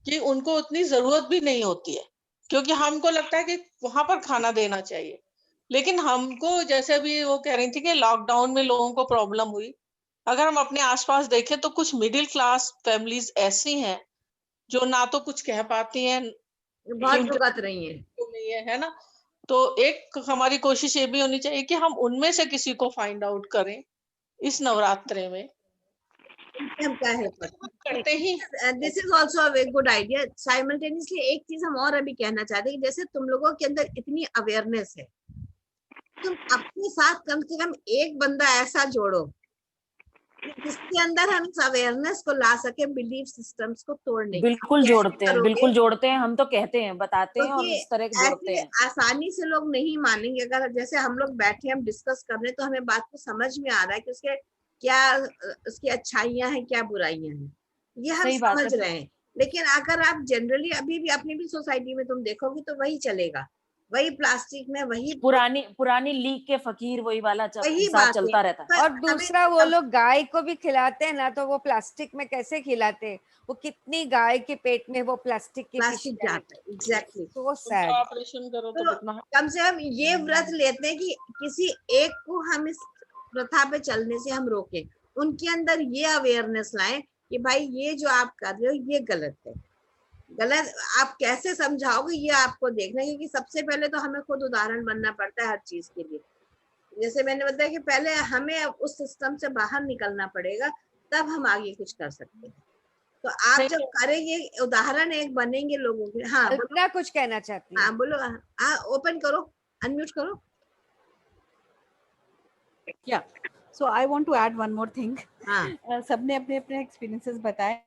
[SPEAKER 8] कि उनको उतनी जरूरत भी नहीं होती है, क्योंकि हमको लगता है कि वहां पर खाना देना चाहिए। लेकिन हमको जैसे भी वो कह रही थी कि लॉकडाउन में लोगों को प्रॉब्लम हुई, अगर हम अपने आसपास देखें तो कुछ मिडिल क्लास फैमिलीज ऐसी हैं जो ना तो कुछ कह पाती हैं,
[SPEAKER 2] बहुत भुगत रही हैं,
[SPEAKER 8] है ना। तो एक हमारी कोशिश ये भी होनी चाहिए कि हम उनमें से किसी को फाइंड आउट करें इस नवरात्रे में,
[SPEAKER 2] हम क्या हेल्प
[SPEAKER 8] करते ही।
[SPEAKER 2] This is also a very good idea. Simultaneously एक चीज हम और अभी कहना चाहते हैं कि जैसे तुम लोगों के अंदर इतनी अवेयरनेस है, तुम अपने साथ कम से कम एक बंदा ऐसा जोड़ो जिसके अंदर हम इस अवेयरनेस को ला सके, बिलीफ सिस्टम्स को तोड़ने।
[SPEAKER 10] बिल्कुल जोड़ते हैं, बिल्कुल जोड़ते हैं, हम तो कहते हैं, बताते हैं और इस तरह के जोड़ते हैं।
[SPEAKER 2] आसानी से लोग नहीं मानेंगे। अगर जैसे हम लोग बैठे हम डिस्कस कर रहे हैं तो हमें बात को समझ में आ रहा है कि उसके क्या, उसकी अच्छाइयां हैं क्या बुराइयां हैं, ये हम समझ रहे हैं। लेकिन अगर आप जनरली अभी भी अपनी भी सोसाइटी में तुम देखोगे तो वही चलेगा, वही प्लास्टिक में, वही
[SPEAKER 10] पुरानी लीक के फकीर वही वाला हिसाब चलता रहता है।
[SPEAKER 1] और दूसरा वो लोग गाय को भी खिलाते हैं ना, तो वो प्लास्टिक में कैसे खिलाते हैं, वो कितनी गाय के पेट में वो प्लास्टिक
[SPEAKER 2] जाता है। Exactly,
[SPEAKER 1] so sad.
[SPEAKER 8] ऑपरेशन करो तो कितना।
[SPEAKER 2] कम से कम ये व्रत लेते हैं कि किसी एक को हम इस प्रथा पे चलने से हम रोकें, उनके अंदर ये अवेयरनेस लाएं कि भाई ये जो आप कर रहे हो ये गलत है। गलत आप कैसे समझाओगे ये आपको देखना है, क्योंकि सबसे पहले तो हमें खुद उदाहरण बनना पड़ता है हर चीज के लिए। जैसे मैंने बताया कि पहले हमें उस सिस्टम से बाहर निकलना पड़ेगा, तब हम आगे कुछ कर सकते हैं। तो आप जब करेंगे, उदाहरण एक बनेंगे लोगों के। हाँ
[SPEAKER 1] बोलो, कुछ कहना चाहती हूँ।
[SPEAKER 2] हाँ बोलो, हाँ ओपन करो, अनम्यूट करो।
[SPEAKER 3] So I want to add one more thing.
[SPEAKER 2] हाँ
[SPEAKER 3] सबने अपने अपने एक्सपीरियंसेस बताए।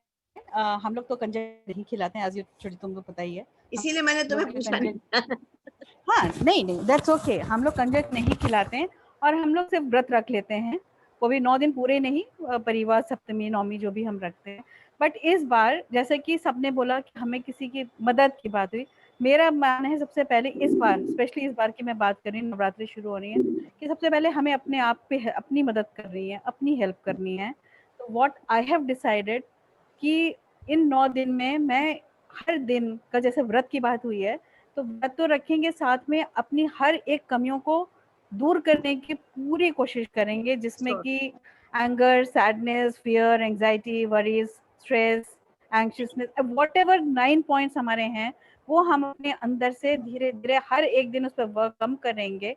[SPEAKER 3] हम लोग तो कंजक नहीं खिलाते हैं, एज यू छोटी तुमको पता ही है,
[SPEAKER 2] इसीलिए मैंने तुम्हें पूछा नहीं।
[SPEAKER 3] हाँ नहीं दैट्स ओके। हम लोग कंजक नहीं खिलाते हैं और हम लोग सिर्फ व्रत रख लेते हैं, वो भी 9 दिन पूरे नहीं, परिवार सप्तमी नवमी जो भी हम रखते हैं। बट इस बार जैसे कि सबने बोला कि हमें किसी की मदद की बात हुई, मेरा मानना है सबसे पहले इस बार, स्पेशली इस बार की मैं बात कर रही हूँ, नवरात्रि शुरू हो रही है, कि सबसे पहले हमें अपने आप पे अपनी मदद करनी है, अपनी हेल्प करनी है। तो व्हाट आई हैव डिसाइडेड कि इन 9 दिन में मैं हर दिन का, जैसे व्रत की बात हुई है तो व्रत तो रखेंगे, साथ में अपनी हर एक कमियों को दूर करने की पूरी कोशिश करेंगे, जिसमें कि anger, sadness, fear, anxiety, worries, stress, anxiousness, whatever 9 points हमारे हैं, वो हम अपने अंदर से धीरे धीरे हर एक दिन उस पर वर्क कम करेंगे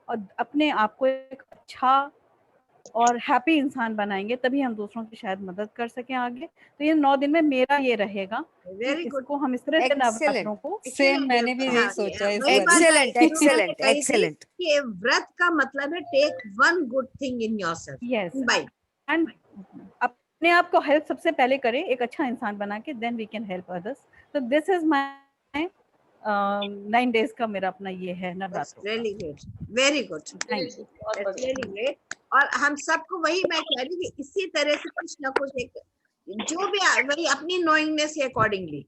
[SPEAKER 3] और अपने आप को एक अच्छा और हैप्पी इंसान बनाएंगे, तभी हम दूसरों की शायद मदद कर सकें आगे। तो ये 9 दिन में मेरा ये रहेगा कि इसको हम इस तरह से नवरात्रों को,
[SPEAKER 9] सेम मैंने भी यही सोचा इस बार।
[SPEAKER 1] Excellent excellent excellent.
[SPEAKER 2] कि व्रत का मतलब है take one good thing in yourself.
[SPEAKER 3] Yes,
[SPEAKER 2] by
[SPEAKER 3] and अपने आप को हेल्प सबसे पहले करें, एक अच्छा इंसान बना के, then we can help others. तो दिस इज माय 9 डेज का मेरा अपना ये है नवरात्रों।
[SPEAKER 2] Really good, very good,
[SPEAKER 3] thank you.
[SPEAKER 2] Really great. और हम सबको वही मैं कह रही कि इसी तरह से कुछ ना कुछ एक जो भी वही अपनी नोइंगनेस के अकॉर्डिंगली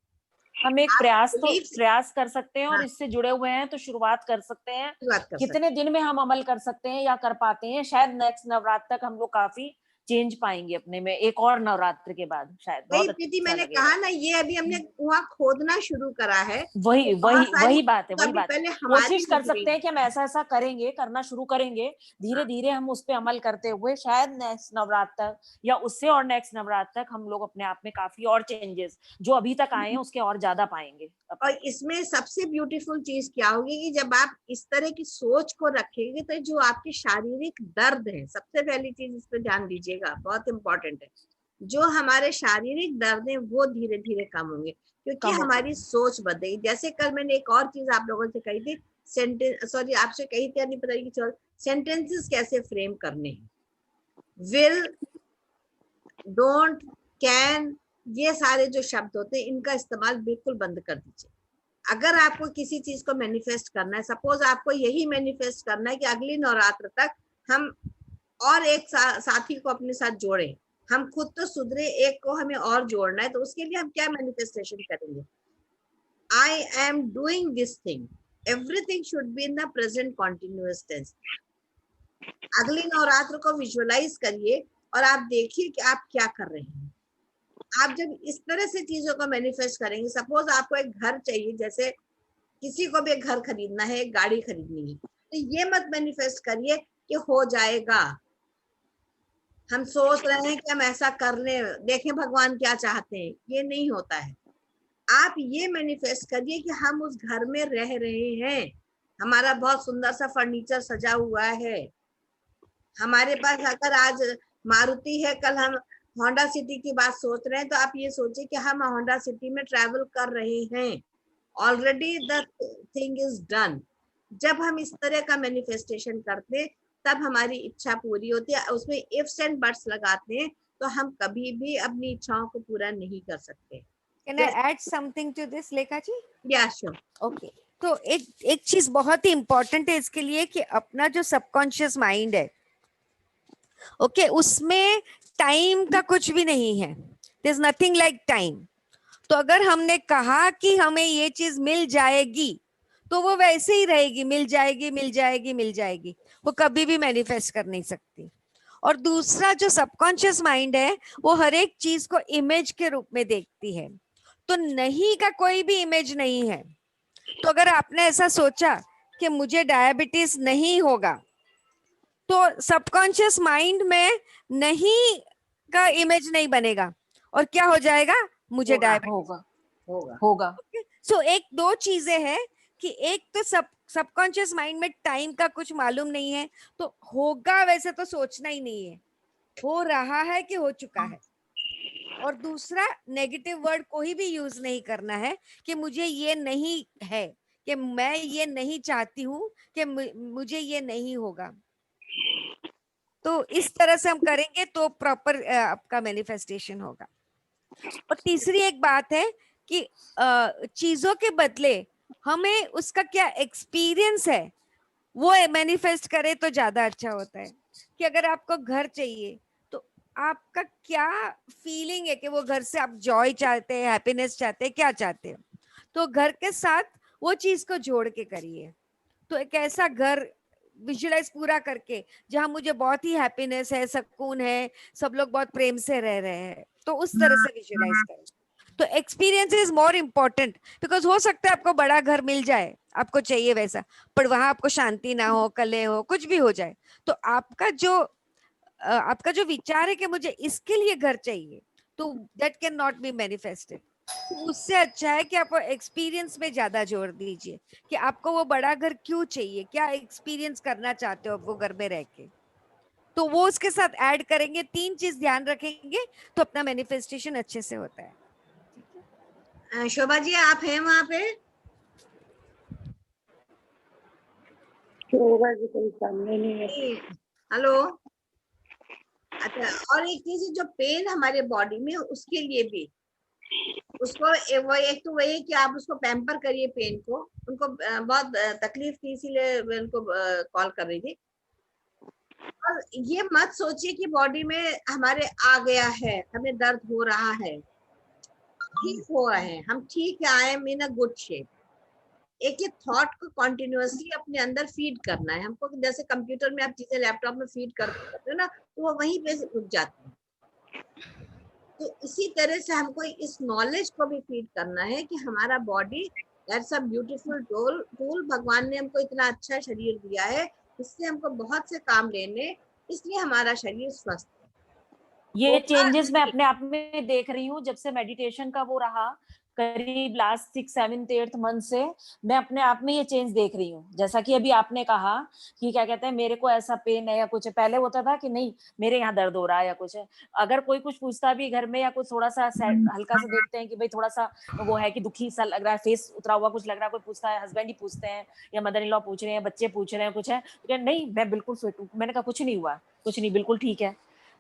[SPEAKER 10] हम एक प्रयास कर सकते हैं और
[SPEAKER 2] हाँ।
[SPEAKER 10] इससे जुड़े हुए हैं तो शुरुआत कर सकते हैं।
[SPEAKER 2] शुरुआत कर
[SPEAKER 10] कितने दिन में हम अमल कर सकते हैं या कर पाते हैं, शायद नेक्स्ट नवरात्र तक हम लोग काफी चेंज पाएंगे अपने में, एक और नवरात्र के बाद शायद।
[SPEAKER 2] वही
[SPEAKER 10] बहुत
[SPEAKER 2] प्रीति
[SPEAKER 10] अच्छा
[SPEAKER 2] मैंने
[SPEAKER 10] लगेगा।
[SPEAKER 2] कहा ना, ये अभी हमने कुआं खोदना शुरू करा है।
[SPEAKER 10] वही
[SPEAKER 2] बहुत
[SPEAKER 10] वही
[SPEAKER 2] सारी
[SPEAKER 10] वही बात है, वही
[SPEAKER 2] कभी
[SPEAKER 10] बात है।
[SPEAKER 2] पहले हमारी
[SPEAKER 10] कोशिश कर
[SPEAKER 2] नजरें-
[SPEAKER 10] सकते हैं कि हम ऐसा ऐसा करेंगे, करना शुरू करेंगे, धीरे धीरे हम उस पे अमल करते हुए शायद नेक्स्ट नवरात्र तक या उससे और नेक्स्ट नवरात्र तक हम लोग अपने आप में काफी और चेंजेस जो अभी तक आए हैं उसके और ज्यादा पाएंगे।
[SPEAKER 2] और इसमें सबसे ब्यूटीफुल चीज क्या होगी कि जब आप इस तरह की सोच को रखेंगे तो जो आपके शारीरिक दर्द है, सबसे पहली चीज इस पर ध्यान दीजिएगा, बहुत इंपॉर्टेंट है, जो हमारे शारीरिक दर्द है वो धीरे धीरे कम होंगे, क्योंकि हमारी सोच बदलेगी। जैसे कल मैंने एक और चीज आप लोगों से कही थी, सॉरी आपसे कही थी, नहीं पता कि सेंटेंसेस कैसे फ्रेम करने हैं। विल, डोंट, कैन, ये सारे जो शब्द होते हैं इनका इस्तेमाल बिल्कुल बंद कर दीजिए। अगर आपको किसी चीज को मैनिफेस्ट करना है, सपोज आपको यही मैनिफेस्ट करना है कि अगली नवरात्र तक हम और एक साथी को अपने साथ जोड़ें, हम खुद तो सुधरे, एक को हमें और जोड़ना है, तो उसके लिए हम क्या मैनिफेस्टेशन करेंगे? I am doing this thing, everything should be in the present continuous tense. अगली नवरात्र को विजुअलाइज करिए और आप देखिए कि आप क्या कर रहे हैं। आप जब इस तरह से चीजों को मैनिफेस्ट करेंगे, सपोज आपको एक घर चाहिए, जैसे किसी को भी एक घर खरीदना है, एक गाड़ी खरीदनी है, तो ये मत मैनिफेस्ट करिए कि हो जाएगा, हम सोच रहे हैं कि हम ऐसा कर ले, देखें भगवान क्या चाहते हैं, ये नहीं होता है। आप ये मैनिफेस्ट करिए कि हम उस घर में रह रहे हैं, हमारा बहुत सुंदर सा फर्नीचर सजा हुआ है, हमारे पास अगर आज मारुति है, कल हम होंडा सिटी की बात सोच रहे हैं, तो आप ये सोचिए कि हम होंडा सिटी में ट्रैवल कर रहे हैं, already the thing is done. जब हम इस तरह का मैनिफेस्टेशन करते हैं तब हमारी इच्छा पूरी होती है। उसमें इफ्स एंड बट्स लगाते हैं तो हम कभी भी अपनी इच्छाओं को पूरा नहीं कर सकते।
[SPEAKER 1] Can I add something to this, लेखा जी?
[SPEAKER 2] Yeah, sure.
[SPEAKER 1] Okay. तो एक चीज बहुत ही इंपॉर्टेंट है इसके लिए कि अपना जो सबकॉन्शियस माइंड है, ओके, उसमें टाइम का कुछ भी नहीं है, there is nothing like time. तो अगर हमने कहा कि हमें ये चीज मिल जाएगी तो वो वैसे ही रहेगी, मिल जाएगी मिल जाएगी मिल जाएगी, वो कभी भी मैनिफेस्ट कर नहीं सकती। और दूसरा जो सबकॉन्शियस माइंड है वो हर एक चीज को इमेज के रूप में देखती है, तो नहीं का कोई भी इमेज नहीं है। तो अगर आपने ऐसा सोचा कि मुझे डायबिटीज नहीं होगा, तो सबकॉन्शियस माइंड में नहीं का इमेज नहीं बनेगा और क्या हो जाएगा, मुझे डायबिटीज
[SPEAKER 10] होगा।
[SPEAKER 1] सो एक दो चीजें हैं कि एक तो सबकॉन्शियस माइंड में टाइम का कुछ मालूम नहीं है, तो होगा वैसे तो सोचना ही नहीं है, हो रहा है कि हो चुका है। और दूसरा, नेगेटिव वर्ड कोई भी यूज नहीं करना है कि मुझे ये नहीं है, कि मैं ये नहीं चाहती हूँ, कि मुझे ये नहीं होगा। तो इस तरह से हम करेंगे तो प्रॉपर आपका मैनिफेस्टेशन होगा। और तीसरी एक बात है कि चीजों के बदले हमें उसका क्या एक्सपीरियंस है वो मैनिफेस्ट करे तो ज्यादा अच्छा होता है। कि अगर आपको घर चाहिए तो आपका क्या फीलिंग है कि वो घर से आप जॉय चाहते हैं, हैप्पीनेस चाहते हैं, क्या चाहते हैं, तो घर के साथ वो चीज को जोड़ के करिए। तो एक ऐसा घर विजुअलाइज पूरा करके जहां मुझे बहुत ही हैप्पीनेस है, सुकून है, सब लोग बहुत प्रेम से रह रहे हैं, तो उस तरह से विजुअलाइज करें। तो experience is more important, because हो सकता है आपको बड़ा घर मिल जाए, आपको चाहिए वैसा, पर वहां आपको शांति ना हो, कलह हो, कुछ भी हो जाए, तो आपका जो विचार है कि मुझे इसके लिए घर चाहिए, तो that can not be manifested. उससे अच्छा है कि आप एक्सपीरियंस में ज्यादा जोर दीजिए कि आपको वो बड़ा घर क्यों चाहिए, क्या एक्सपीरियंस करना चाहते हो वो घर में रह के, तो वो उसके साथ ऐड करेंगे। 3 चीज ध्यान रखेंगे तो अपना मैनिफेस्टेशन अच्छे से होता है।
[SPEAKER 2] शोभा जी आप हैं वहां पे?
[SPEAKER 12] शोभा जी कोई सामने नहीं है।
[SPEAKER 2] हेलो। अच्छा, और एक चीज है जो पेन हमारे बॉडी में, उसके लिए भी उसको वो एक तो वही है कि आप उसको पैम्पर करिए पेन को। उनको बहुत तकलीफ थी इसीलिए मैं उनको कॉल कर रही थी। और ये मत सोचिए कि बॉडी में हमारे आ गया है, हमें दर्द हो रहा है, ठीक हो रहे हैं हम, ठीक है, I am in a good shape. एक ये थॉट को कॉन्टिन्यूअसली अपने अंदर फीड करना है हमको। जैसे कंप्यूटर में आप चीजें लैपटॉप में फीड करते हो ना, तो वो वहीं पे रुक जाती है। तो इसी तरह से हमको इस नॉलेज को भी फीड करना है कि हमारा body that's a beautiful tool. भगवान ने हमको इतना अच्छा शरीर दिया है, इससे हमको बहुत से काम लेने, इसलिए हमारा शरीर स्वस्थ है।
[SPEAKER 10] ये चेंजेस मैं अपने आप में देख रही हूँ जब से मेडिटेशन का वो रहा, करीब लास्ट 6, 7, 8 मंथ से मैं अपने आप में ये चेंज देख रही हूँ। जैसा कि अभी आपने कहा कि क्या कहते हैं, मेरे को ऐसा पेन है या कुछ है, पहले होता था कि नहीं मेरे यहाँ दर्द हो रहा है या कुछ है। अगर कोई कुछ पूछता भी घर में या कुछ थोड़ा सा हल्का सा देखते हैं कि भाई थोड़ा सा वो है कि दुखी सा लग रहा है, फेस उतरा हुआ कुछ लग रहा है, कोई पूछता है, हस्बैंड ही पूछते हैं या मदर इन लॉ पूछ रहे हैं, बच्चे पूछ रहे हैं कुछ है, तो नहीं मैं बिल्कुल फिट हूँ। मैंने कहा कुछ नहीं हुआ, कुछ नहीं, बिल्कुल ठीक है।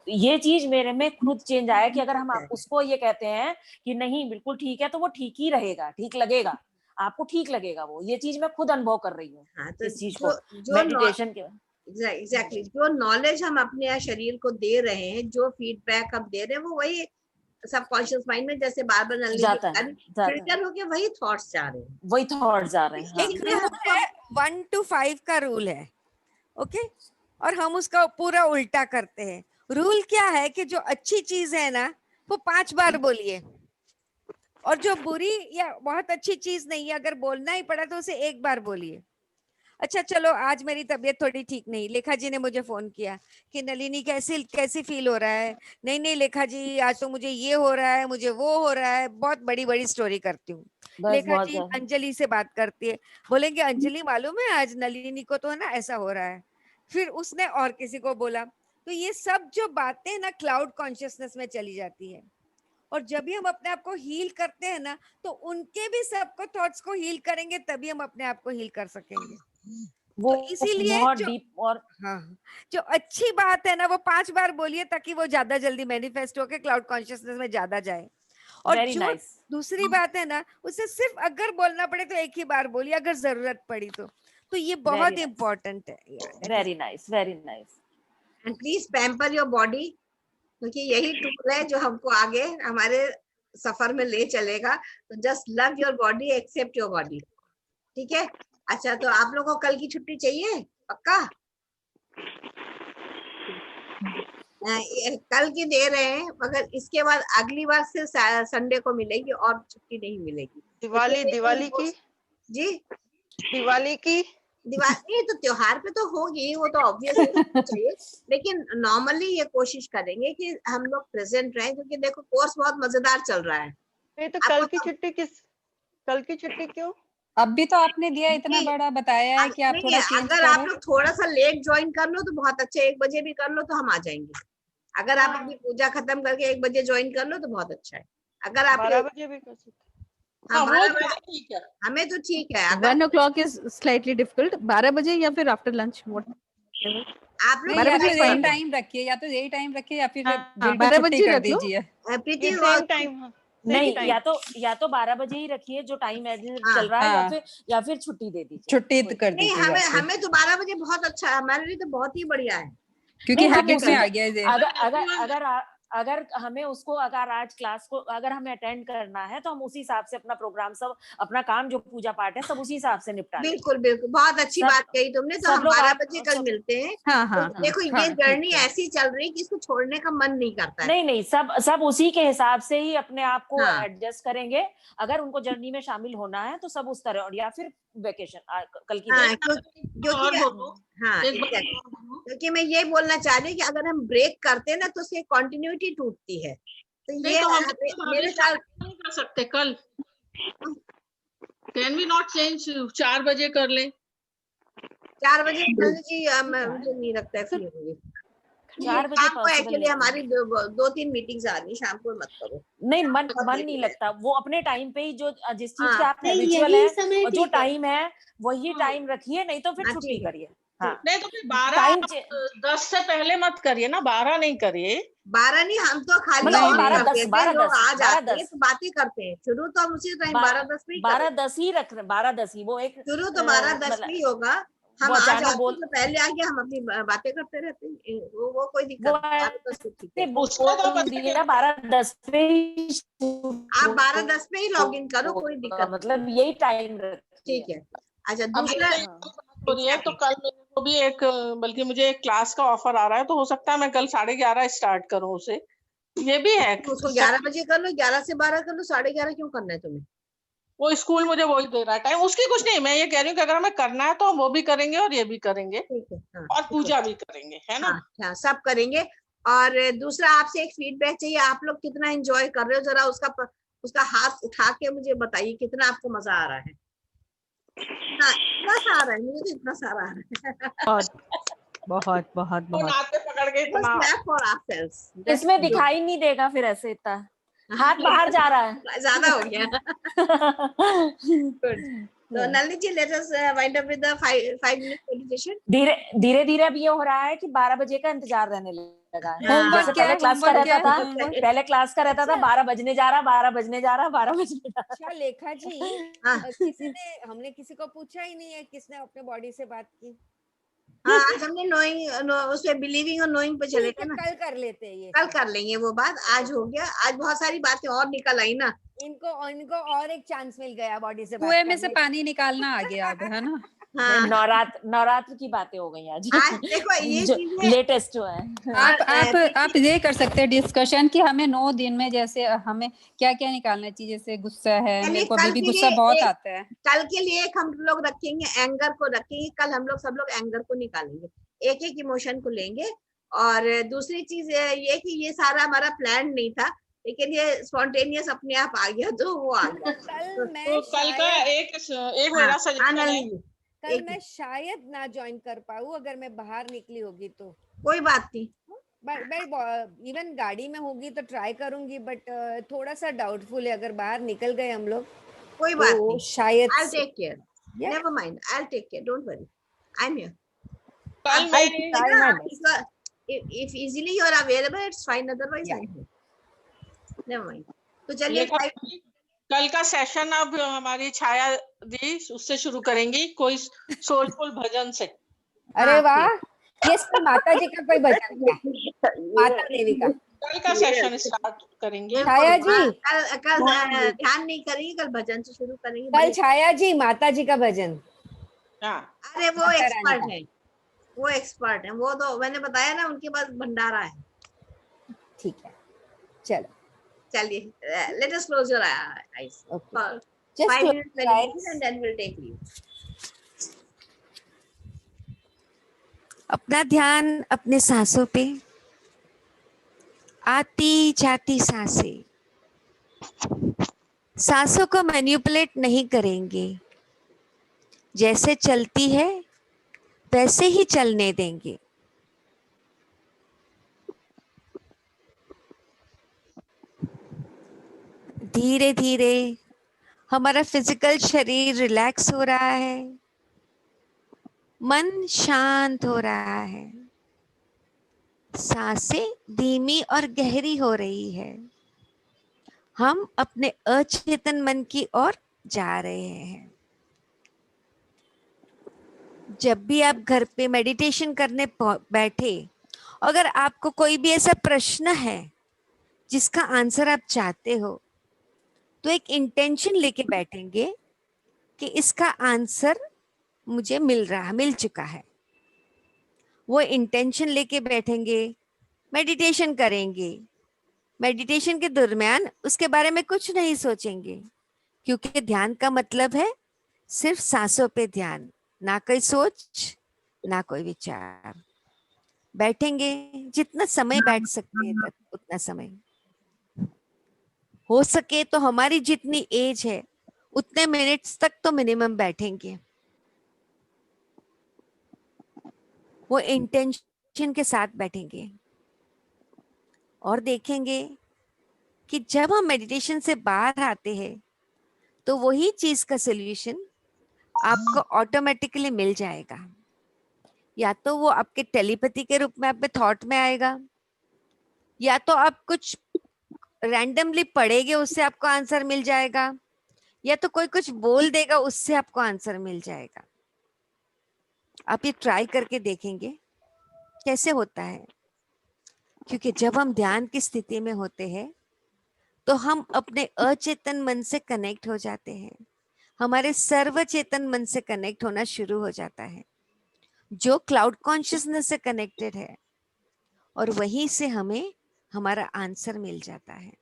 [SPEAKER 10] ये चीज मेरे में खुद चेंज आया कि अगर हम उसको ये कहते हैं कि नहीं बिल्कुल ठीक है, तो वो ठीक ही रहेगा, ठीक लगेगा, आपको ठीक लगेगा। वो ये चीज मैं खुद अनुभव कर रही हूँ।
[SPEAKER 2] हाँ, तो
[SPEAKER 10] इस चीज को
[SPEAKER 2] जो
[SPEAKER 10] मेडिटेशन के
[SPEAKER 2] एग्जैक्टली जो नॉलेज हम अपने शरीर को दे रहे हैं, जो फीडबैक हम दे रहे हैं, वो वही सबकॉन्शियस माइंड में जैसे बार बार फिल्टर होके वही थॉट्स जा रहे हैं,
[SPEAKER 10] वही थॉट्स जा रहे हैं।
[SPEAKER 1] एक रूल है 1 to 5 का रूल है, ओके, और हम उसका पूरा उल्टा करते हैं। रूल क्या है कि जो अच्छी चीज है ना वो 5 बार बोलिए, और जो बुरी या बहुत अच्छी चीज नहीं है अगर बोलना ही पड़ा तो उसे 1 बार बोलिए। अच्छा चलो आज मेरी तबीयत थोड़ी ठीक नहीं, लेखा जी ने मुझे फोन किया कि नलिनी कैसी फील हो रहा है, नहीं लेखा जी आज तो मुझे ये हो रहा है, मुझे वो हो रहा है, बहुत बड़ी बड़ी स्टोरी करती हूँ। लेखा जी अंजलि से बात करती है, बोलेंगे अंजलि मालूम है आज नलिनी को तो है ना ऐसा हो रहा है, फिर उसने और किसी को बोला। तो ये सब जो बातें ना क्लाउड कॉन्शियसनेस में चली जाती है, और जब भी हम अपने आप को हील करते हैं ना तो उनके भी सबको थॉट्स को हील करेंगे, तभी हम अपने आप को हील कर सकेंगे।
[SPEAKER 10] वो
[SPEAKER 1] तो इसीलिए
[SPEAKER 10] डीप और
[SPEAKER 1] जो अच्छी बात है ना वो 5 बार बोलिए ताकि वो ज्यादा जल्दी मैनिफेस्ट होके क्लाउड कॉन्शियसनेस में ज्यादा जाए। और जो दूसरी बात है ना उसे सिर्फ अगर बोलना पड़े तो 1 ही बार बोलिए, अगर जरूरत पड़ी तो ये बहुत इम्पोर्टेंट है।
[SPEAKER 10] Very nice, very nice.
[SPEAKER 2] And please pamper your body, क्योंकि यही टूल है जो हमको आगे हमारे सफर में ले चलेगा। तो just love your body, accept your body, ठीक है। अच्छा तो आप लोगों को कल की छुट्टी चाहिए पक्का? कल की दे रहे हैं, मगर इसके बाद अगली बार से संडे को मिलेगी और छुट्टी नहीं मिलेगी।
[SPEAKER 5] दिवाली की
[SPEAKER 2] जी,
[SPEAKER 5] दिवाली
[SPEAKER 2] तो त्योहार पे तो होगी, वो तो ऑब्वियसली चाहिए, लेकिन नॉर्मली ये कोशिश करेंगे कि हम लोग प्रेजेंट रहें, क्योंकि देखो कोर्स बहुत मजेदार चल रहा है।
[SPEAKER 5] तो कल की छुट्टी क्यों?
[SPEAKER 9] अब भी तो आपने दिया, इतना बड़ा बताया है कि आप थोड़ा चेंज
[SPEAKER 2] अगर आप लोग थोड़ा सा लेट ज्वाइन कर लो तो बहुत अच्छा, 1 बजे भी कर लो तो हम आ जाएंगे। अगर आप अपनी पूजा खत्म करके 1 बजे ज्वाइन कर लो तो बहुत अच्छा है। अगर आप
[SPEAKER 5] 12 बजे भी कर सकते,
[SPEAKER 2] हाँ 12 बजे हमें तो ठीक है।
[SPEAKER 3] 1 o'clock is slightly difficult, 12 बजे या फिर आफ्टर लंच,
[SPEAKER 2] आप लोग
[SPEAKER 9] 12 बजे
[SPEAKER 2] यही
[SPEAKER 9] टाइम रखिए, या तो यही टाइम रखिए या फिर
[SPEAKER 3] हाँ,
[SPEAKER 9] बिल्कुल
[SPEAKER 3] 12
[SPEAKER 9] छुट्टी
[SPEAKER 3] बजे
[SPEAKER 9] कर
[SPEAKER 3] रख लो।
[SPEAKER 9] दीजिए।
[SPEAKER 2] प्रीति
[SPEAKER 5] ये सेम टाइम,
[SPEAKER 10] नहीं, या तो 12 बजे ही रखिए जो टाइम चल रहा है,
[SPEAKER 9] हाँ।
[SPEAKER 10] या फिर छुट्टी दे दीजिए।
[SPEAKER 9] छुट्टी कर
[SPEAKER 2] नहीं,
[SPEAKER 9] दीजिए या फिर,
[SPEAKER 2] हमें तो 12 बजे बहुत अच्छा है, हमारे लिए तो बहुत ही बढ़िया है।
[SPEAKER 9] क्योंकि
[SPEAKER 10] नहीं,
[SPEAKER 9] हैबिट्स में
[SPEAKER 10] हम
[SPEAKER 9] आ गया है ये।
[SPEAKER 10] अगर हमें उसको अगर आज क्लास को अगर हमें अटेंड करना है तो हम उसी हिसाब से अपना प्रोग्राम सब अपना काम जो पूजा पाठ है सब उसी हिसाब से निपटा लेंगे।
[SPEAKER 2] बिल्कुल बिल्कुल, बहुत अच्छी बात कही तुमने। तो हम 12 बजे कल मिलते हैं।
[SPEAKER 3] हाँ हाँ
[SPEAKER 2] तो देखो
[SPEAKER 9] हाँ,
[SPEAKER 2] ये
[SPEAKER 9] ठीक
[SPEAKER 2] जर्नी
[SPEAKER 9] है।
[SPEAKER 2] ऐसी चल रही है कि इसको छोड़ने का मन नहीं करता है।
[SPEAKER 10] नहीं, सब उसी के हिसाब से ही अपने आप को
[SPEAKER 2] हाँ।
[SPEAKER 10] एडजस्ट करेंगे। अगर उनको जर्नी में शामिल होना है तो सब उस तरह, और या फिर वेकेशन कल की
[SPEAKER 2] हाँ,
[SPEAKER 10] डेट।
[SPEAKER 2] क्योंकि मैं ये बोलना चाह रही हूँ कि अगर हम ब्रेक करते हैं ना तो उसकी कंटिन्यूटी टूटती है। तो ये
[SPEAKER 8] मेरे साथ नहीं कर सकते कल, कैन वी नॉट चेंज 4 बजे कर ले?
[SPEAKER 2] 4 बजे जी मुझे नहीं लगता है फ्री होंगे।
[SPEAKER 10] 4 बजे
[SPEAKER 2] शाम को एक्चुअली हमारी 2-3 मीटिंग्स आ रही, शाम को मत करो।
[SPEAKER 10] नहीं, मन नहीं लगता। वो अपने टाइम पे ही जो जिस चीज के आप
[SPEAKER 11] नहीं,
[SPEAKER 10] रिचुअल
[SPEAKER 11] यही
[SPEAKER 10] है
[SPEAKER 11] समय
[SPEAKER 10] और जो
[SPEAKER 11] ठीक है।
[SPEAKER 10] टाइम है वही टाइम रखिए, नहीं तो फिर
[SPEAKER 2] हाँ,
[SPEAKER 10] छुट्टी
[SPEAKER 2] ठीक है।
[SPEAKER 10] करिए। हाँ,
[SPEAKER 8] नहीं तो फिर 10 से पहले मत करिए ना, 12 नहीं करिए।
[SPEAKER 2] 12 नहीं, हम तो खाली
[SPEAKER 10] मतलब
[SPEAKER 2] ऑन
[SPEAKER 10] 12-10
[SPEAKER 2] करते थे, लोग आ जाते हैं
[SPEAKER 10] 12-10
[SPEAKER 2] तो बातें करते हैं। शुरू तो हम उसी टाइम 12-10 में ही करें।
[SPEAKER 10] 12-10 ही रख रहे, 12-10 ही वो एक
[SPEAKER 2] शुरू तो 12-10 में ही होगा। हम
[SPEAKER 10] वो
[SPEAKER 2] आ
[SPEAKER 10] अचानक
[SPEAKER 2] जाते
[SPEAKER 10] बोल
[SPEAKER 2] हैं तो पहले आके हम अपनी बातें करते रहते हैं। वो कोई दिक्कत नहीं, 12-10 तो ठीक है।
[SPEAKER 10] बोल दिया 12-10 पे ही
[SPEAKER 2] आप 12-10 पे ही लॉग इन करो, कोई दिक्कत नहीं।
[SPEAKER 10] मतलब यही टाइम
[SPEAKER 2] ठीक है। अच्छा,
[SPEAKER 8] अब
[SPEAKER 2] दूसरा
[SPEAKER 8] हो रही है तो कल मेरे को भी बल्कि मुझे एक क्लास का ऑफर आ रहा है, तो हो सकता है मैं कल 11:30 स्टार्ट करूं उसे। ये भी है
[SPEAKER 2] उसको 11 बजे कर लो, 11 से 12 कर लो, 11:30 क्यों करना है तुम्हें?
[SPEAKER 8] वो स्कूल मुझे वही दे रहा है टाइम, उसकी कुछ नहीं। मैं ये कह रही हूँ कि अगर हमें करना है तो हम वो भी करेंगे और ये भी करेंगे,
[SPEAKER 2] ठीक है। हाँ,
[SPEAKER 8] और पूजा भी करेंगे, है ना?
[SPEAKER 2] हाँ, सब करेंगे। और दूसरा आपसे एक फीडबैक चाहिए, आप लोग कितना एंजॉय कर रहे हो, जरा उसका हाथ उठा के मुझे बताइए कितना आपको मजा आ रहा है। हाँ, इतना सा आ रहा है, मुझे तो इतना सारा आ रहा है।
[SPEAKER 3] बहुत बहुत बहुत
[SPEAKER 8] हाथ पे पकड़ के
[SPEAKER 2] Just
[SPEAKER 8] इतना
[SPEAKER 2] clap for ourselves. That's
[SPEAKER 10] इसमें
[SPEAKER 2] good.
[SPEAKER 10] दिखाई नहीं देगा फिर ऐसे इतना हाथ बाहर जा रहा है।
[SPEAKER 2] ज्यादा हो गया। Good. तो नलिनी जी, let us wind up with the 5-minute meditation.
[SPEAKER 10] धीरे धीरे अब ये हो रहा है कि 12 बजे का इंतजार रहने लगा है।
[SPEAKER 9] होमवर्क
[SPEAKER 10] जैसे
[SPEAKER 9] क्या
[SPEAKER 10] पहले
[SPEAKER 9] है,
[SPEAKER 10] क्लास का
[SPEAKER 9] होमवर्क क्या
[SPEAKER 10] रहता
[SPEAKER 9] है,
[SPEAKER 10] था,
[SPEAKER 9] होमवर्क?
[SPEAKER 10] पहले क्लास का रहता था 12 बजने जा रहा, 12 बजने जा रहा, 12 बजने जा रहा।
[SPEAKER 1] अच्छा लेखा जी,
[SPEAKER 2] हाँ।
[SPEAKER 1] हमने किसी को पूछा ही नहीं है किसने अपने बॉडी से बात की।
[SPEAKER 2] हाँ, आज हमने नोइंग उसपे बिलीविंग और नोइंग पे चले थे ना।
[SPEAKER 1] कल कर लेते हैं ये,
[SPEAKER 2] कल कर लेंगे वो बात। आज हो गया, आज बहुत सारी बातें और निकल आई ना।
[SPEAKER 1] इनको और एक चांस मिल गया बॉडी से बात
[SPEAKER 9] कुएं में से
[SPEAKER 1] करने
[SPEAKER 9] पानी निकालना आ गया अब, है ना?
[SPEAKER 2] हाँ,
[SPEAKER 10] नवरात्र की बातें हो गई आज
[SPEAKER 2] देखो ये
[SPEAKER 10] जो
[SPEAKER 2] चीजें
[SPEAKER 10] लेटेस्ट जो है।
[SPEAKER 9] आप ये कर सकते हैं डिस्कशन कि हमें 9 दिन में जैसे हमें क्या क्या निकालना चाहिए। जैसे गुस्सा है,
[SPEAKER 2] चलिए,
[SPEAKER 9] मेरे को
[SPEAKER 2] कल
[SPEAKER 9] अभी भी
[SPEAKER 2] के
[SPEAKER 9] गुस्सा
[SPEAKER 2] लिए
[SPEAKER 9] बहुत आता है।
[SPEAKER 2] कल के लिए एक हम लोग रखेंगे, एंगर को रखेंगे। कल हम लोग सब लोग एंगर को निकालेंगे, एक एक इमोशन को लेंगे। और दूसरी चीज ये कि ये सारा हमारा प्लान नहीं था, लेकिन ये स्पॉन्टेनियस अपने आप आ गया, तो वो आ गया।
[SPEAKER 1] कल मैं
[SPEAKER 8] तो कल का एक मेरा सजेशन है,
[SPEAKER 1] कल मैं शायद ना ज्वाइन कर पाऊँ अगर मैं बाहर निकली होगी तो।
[SPEAKER 2] कोई बात नहीं,
[SPEAKER 1] इवन गाड़ी में होगी तो ट्राई करूंगी, बट थोड़ा सा डाउटफुल है अगर बाहर निकल गए हम लोग।
[SPEAKER 2] कोई बात नहीं,
[SPEAKER 1] शायद
[SPEAKER 2] I'll take care. Never mind, I'll take care. Don't worry, I'm here.
[SPEAKER 8] कल
[SPEAKER 2] if easily you are available, it's fine. Otherwise, I'm here. Never mind. तो चलिए,
[SPEAKER 8] कल का सेशन अब हमारी छाया दी उससे शुरू करेंगी, कोई सोलफुल भजन से।
[SPEAKER 1] अरे वाह, ये माता जी का कोई भजन है, माता देवी का।
[SPEAKER 8] कल का सेशन स्टार्ट करेंगे।
[SPEAKER 1] छाया जी
[SPEAKER 2] कल ध्यान नहीं करेंगे, कल भजन से शुरू करेंगे।
[SPEAKER 1] कल छाया जी माता जी का भजन।
[SPEAKER 2] अरे वो एक्सपर्ट है, वो एक्सपर्ट है। वो तो मैंने बताया ना, उनके पास भंडारा है।
[SPEAKER 1] ठीक है, चलो
[SPEAKER 2] चलिए, let us close your eyes for
[SPEAKER 1] Just
[SPEAKER 2] 5
[SPEAKER 1] close
[SPEAKER 2] minutes
[SPEAKER 1] your
[SPEAKER 2] meditation
[SPEAKER 1] eyes.
[SPEAKER 2] and then we'll take leave.
[SPEAKER 1] अपना ध्यान अपने सांसों पे, आती जाती सांसें। सांसों को मैनिपुलेट नहीं करेंगे, जैसे चलती है वैसे ही चलने देंगे। धीरे धीरे हमारा फिजिकल शरीर रिलैक्स हो रहा है, मन शांत हो रहा है। सांसें धीमी और गहरी हो रही है। हम अपने अचेतन मन की ओर जा रहे हैं। जब भी आप घर पे मेडिटेशन करने बैठे, अगर आपको कोई भी ऐसा प्रश्न है जिसका आंसर आप चाहते हो, तो एक इंटेंशन लेके बैठेंगे कि इसका आंसर मुझे मिल चुका है। वो इंटेंशन लेके बैठेंगे, मेडिटेशन करेंगे। मेडिटेशन के दरमियान उसके बारे में कुछ नहीं सोचेंगे, क्योंकि ध्यान का मतलब है सिर्फ सांसों पे ध्यान, ना कोई सोच, ना कोई विचार। बैठेंगे, जितना समय बैठ सकते हैं तक उतना समय। हो सके तो हमारी जितनी एज है उतने मिनट्स तक तो मिनिमम बैठेंगे। वो इंटेंशन के साथ बैठेंगे और देखेंगे कि जब हम मेडिटेशन से बाहर आते हैं तो वही चीज का सोल्यूशन आपको ऑटोमेटिकली मिल जाएगा। या तो वो आपके टेलीपैथी के रूप में आप में थॉट में आएगा, या तो आप कुछ रैंडमली पढ़ेंगे उससे आपको आंसर मिल जाएगा, या तो कोई कुछ बोल देगा उससे आपको आंसर मिल जाएगा। आप ये ट्राई करके देखेंगे कैसे होता है। क्योंकि जब हम ध्यान की स्थिति में होते हैं तो हम अपने अचेतन मन से कनेक्ट हो जाते हैं। हमारे सर्वचेतन मन से कनेक्ट होना शुरू हो जाता है, जो क्लाउड कॉन्शियसनेस से कनेक्टेड है, और वहीं से हमें हमारा आंसर मिल जाता है।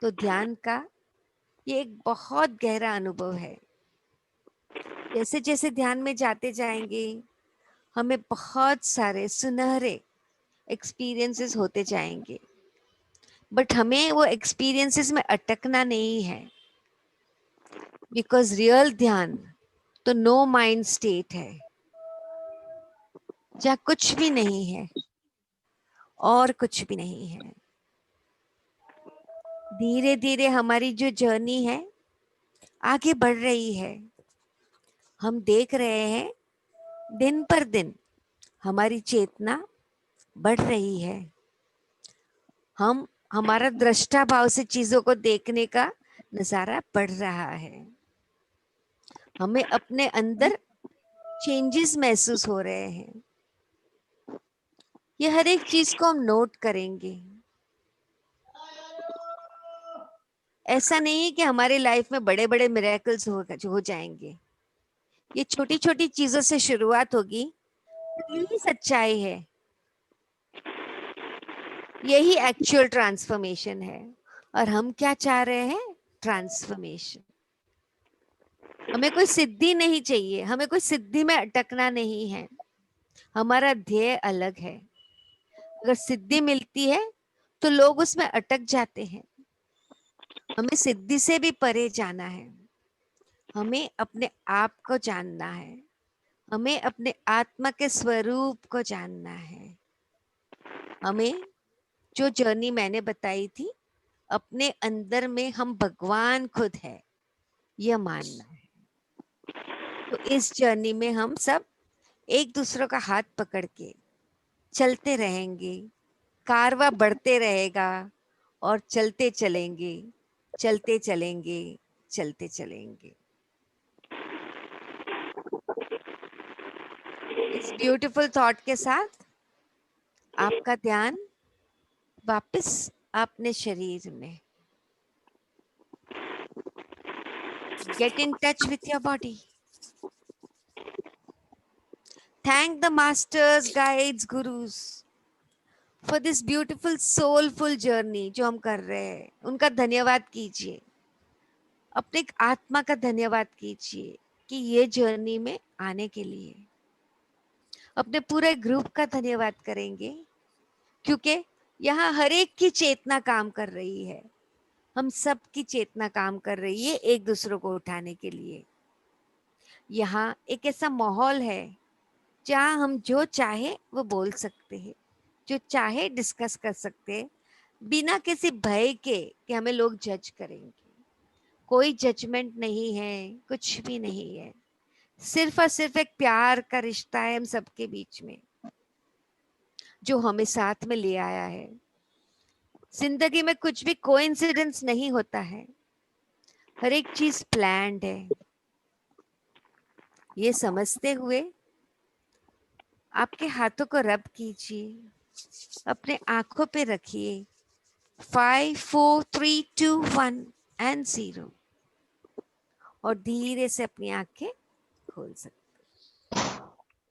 [SPEAKER 1] तो ध्यान का ये एक बहुत गहरा अनुभव है। जैसे जैसे ध्यान में जाते जाएंगे हमें बहुत सारे सुनहरे एक्सपीरियंसेस होते जाएंगे, बट हमें वो एक्सपीरियंसेस में अटकना नहीं है। बिकॉज रियल ध्यान तो नो माइंड स्टेट है, जहाँ कुछ भी नहीं है और कुछ भी नहीं है। धीरे धीरे हमारी जो जर्नी है आगे बढ़ रही है। हम देख रहे हैं दिन पर दिन हमारी चेतना बढ़ रही है। हमारा दृष्टा भाव से चीजों को देखने का नजारा बढ़ रहा है। हमें अपने अंदर चेंजेस महसूस हो रहे हैं। ये हर एक चीज को हम नोट करेंगे। ऐसा नहीं है कि हमारे लाइफ में बड़े बड़े मिरेकल्स हो जाएंगे। ये छोटी छोटी चीजों से शुरुआत होगी। यही सच्चाई है, यही एक्चुअल ट्रांसफॉर्मेशन है। और हम क्या चाह रहे हैं? ट्रांसफॉर्मेशन। हमें कोई सिद्धि नहीं चाहिए, हमें कोई सिद्धि में अटकना नहीं है। हमारा ध्येय अलग है। अगर सिद्धि मिलती है तो लोग उसमें अटक जाते हैं। हमें सिद्धि से भी परे जाना है। हमें अपने आप को जानना है। हमें अपने आत्मा के स्वरूप को जानना है। हमें जो जर्नी मैंने बताई थी, अपने अंदर में हम भगवान खुद है, यह मानना है। तो इस जर्नी में हम सब एक दूसरे का हाथ पकड़ के चलते रहेंगे। कारवां बढ़ते रहेगा और चलते चलेंगे, चलते चलेंगे, चलते चलेंगे। इस ब्यूटीफुल थॉट के साथ आपका ध्यान वापस अपने शरीर में। Get in touch with your body. Thank the masters, guides, gurus for this beautiful soulful journey जो हम कर रहे हैं। उनका धन्यवाद कीजिए। अपने आत्मा का धन्यवाद कीजिए कि ये जर्नी में आने के लिए। अपने पूरे ग्रुप का धन्यवाद करेंगे, क्योंकि यहाँ हर एक की चेतना काम कर रही है। हम सब की चेतना काम कर रही है एक दूसरे को उठाने के लिए। यहाँ एक ऐसा माहौल है जहाँ हम जो चाहे वो बोल सकते हैं, जो चाहे डिस्कस कर सकते हैं, बिना किसी भय के कि हमें लोग जज करेंगे। कोई जजमेंट नहीं है, कुछ भी नहीं है। सिर्फ और सिर्फ एक प्यार का रिश्ता है हम सबके बीच में। जो हमें साथ में ले आया है। जिंदगी में कुछ भी कोइंसिडेंस नहीं होता है, हर एक चीज प्लान्ड है। ये समझते हुए आपके हाथों को रब कीजिए, अपने आंखों पे रखिए 5 4 3 2 1 एंड 0 और धीरे से अपनी आंखें खोल सकते।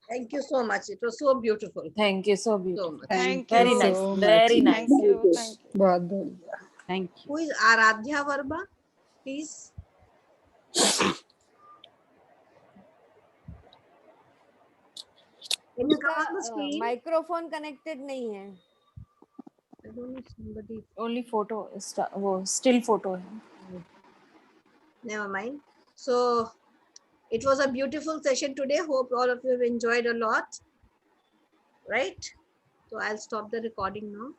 [SPEAKER 2] Thank you so much. It was so beautiful.
[SPEAKER 10] Thank you, so
[SPEAKER 2] So
[SPEAKER 10] beautiful.
[SPEAKER 2] much.
[SPEAKER 3] Thank
[SPEAKER 10] Very
[SPEAKER 3] you
[SPEAKER 10] nice,
[SPEAKER 3] so
[SPEAKER 10] very
[SPEAKER 3] much.
[SPEAKER 10] nice.
[SPEAKER 3] Thank you. Thank you.
[SPEAKER 9] बहुत बढ़िया,
[SPEAKER 3] Thank you.
[SPEAKER 2] Who is Aradhya Verma? Please. Can you come on the screen?
[SPEAKER 1] Microphone connected नहीं है।
[SPEAKER 2] I don't know somebody.
[SPEAKER 10] Only photo, वो still photo है.
[SPEAKER 2] Never mind. So it was a beautiful session today. Hope all of you have enjoyed a lot. Right? So I'll stop the recording now.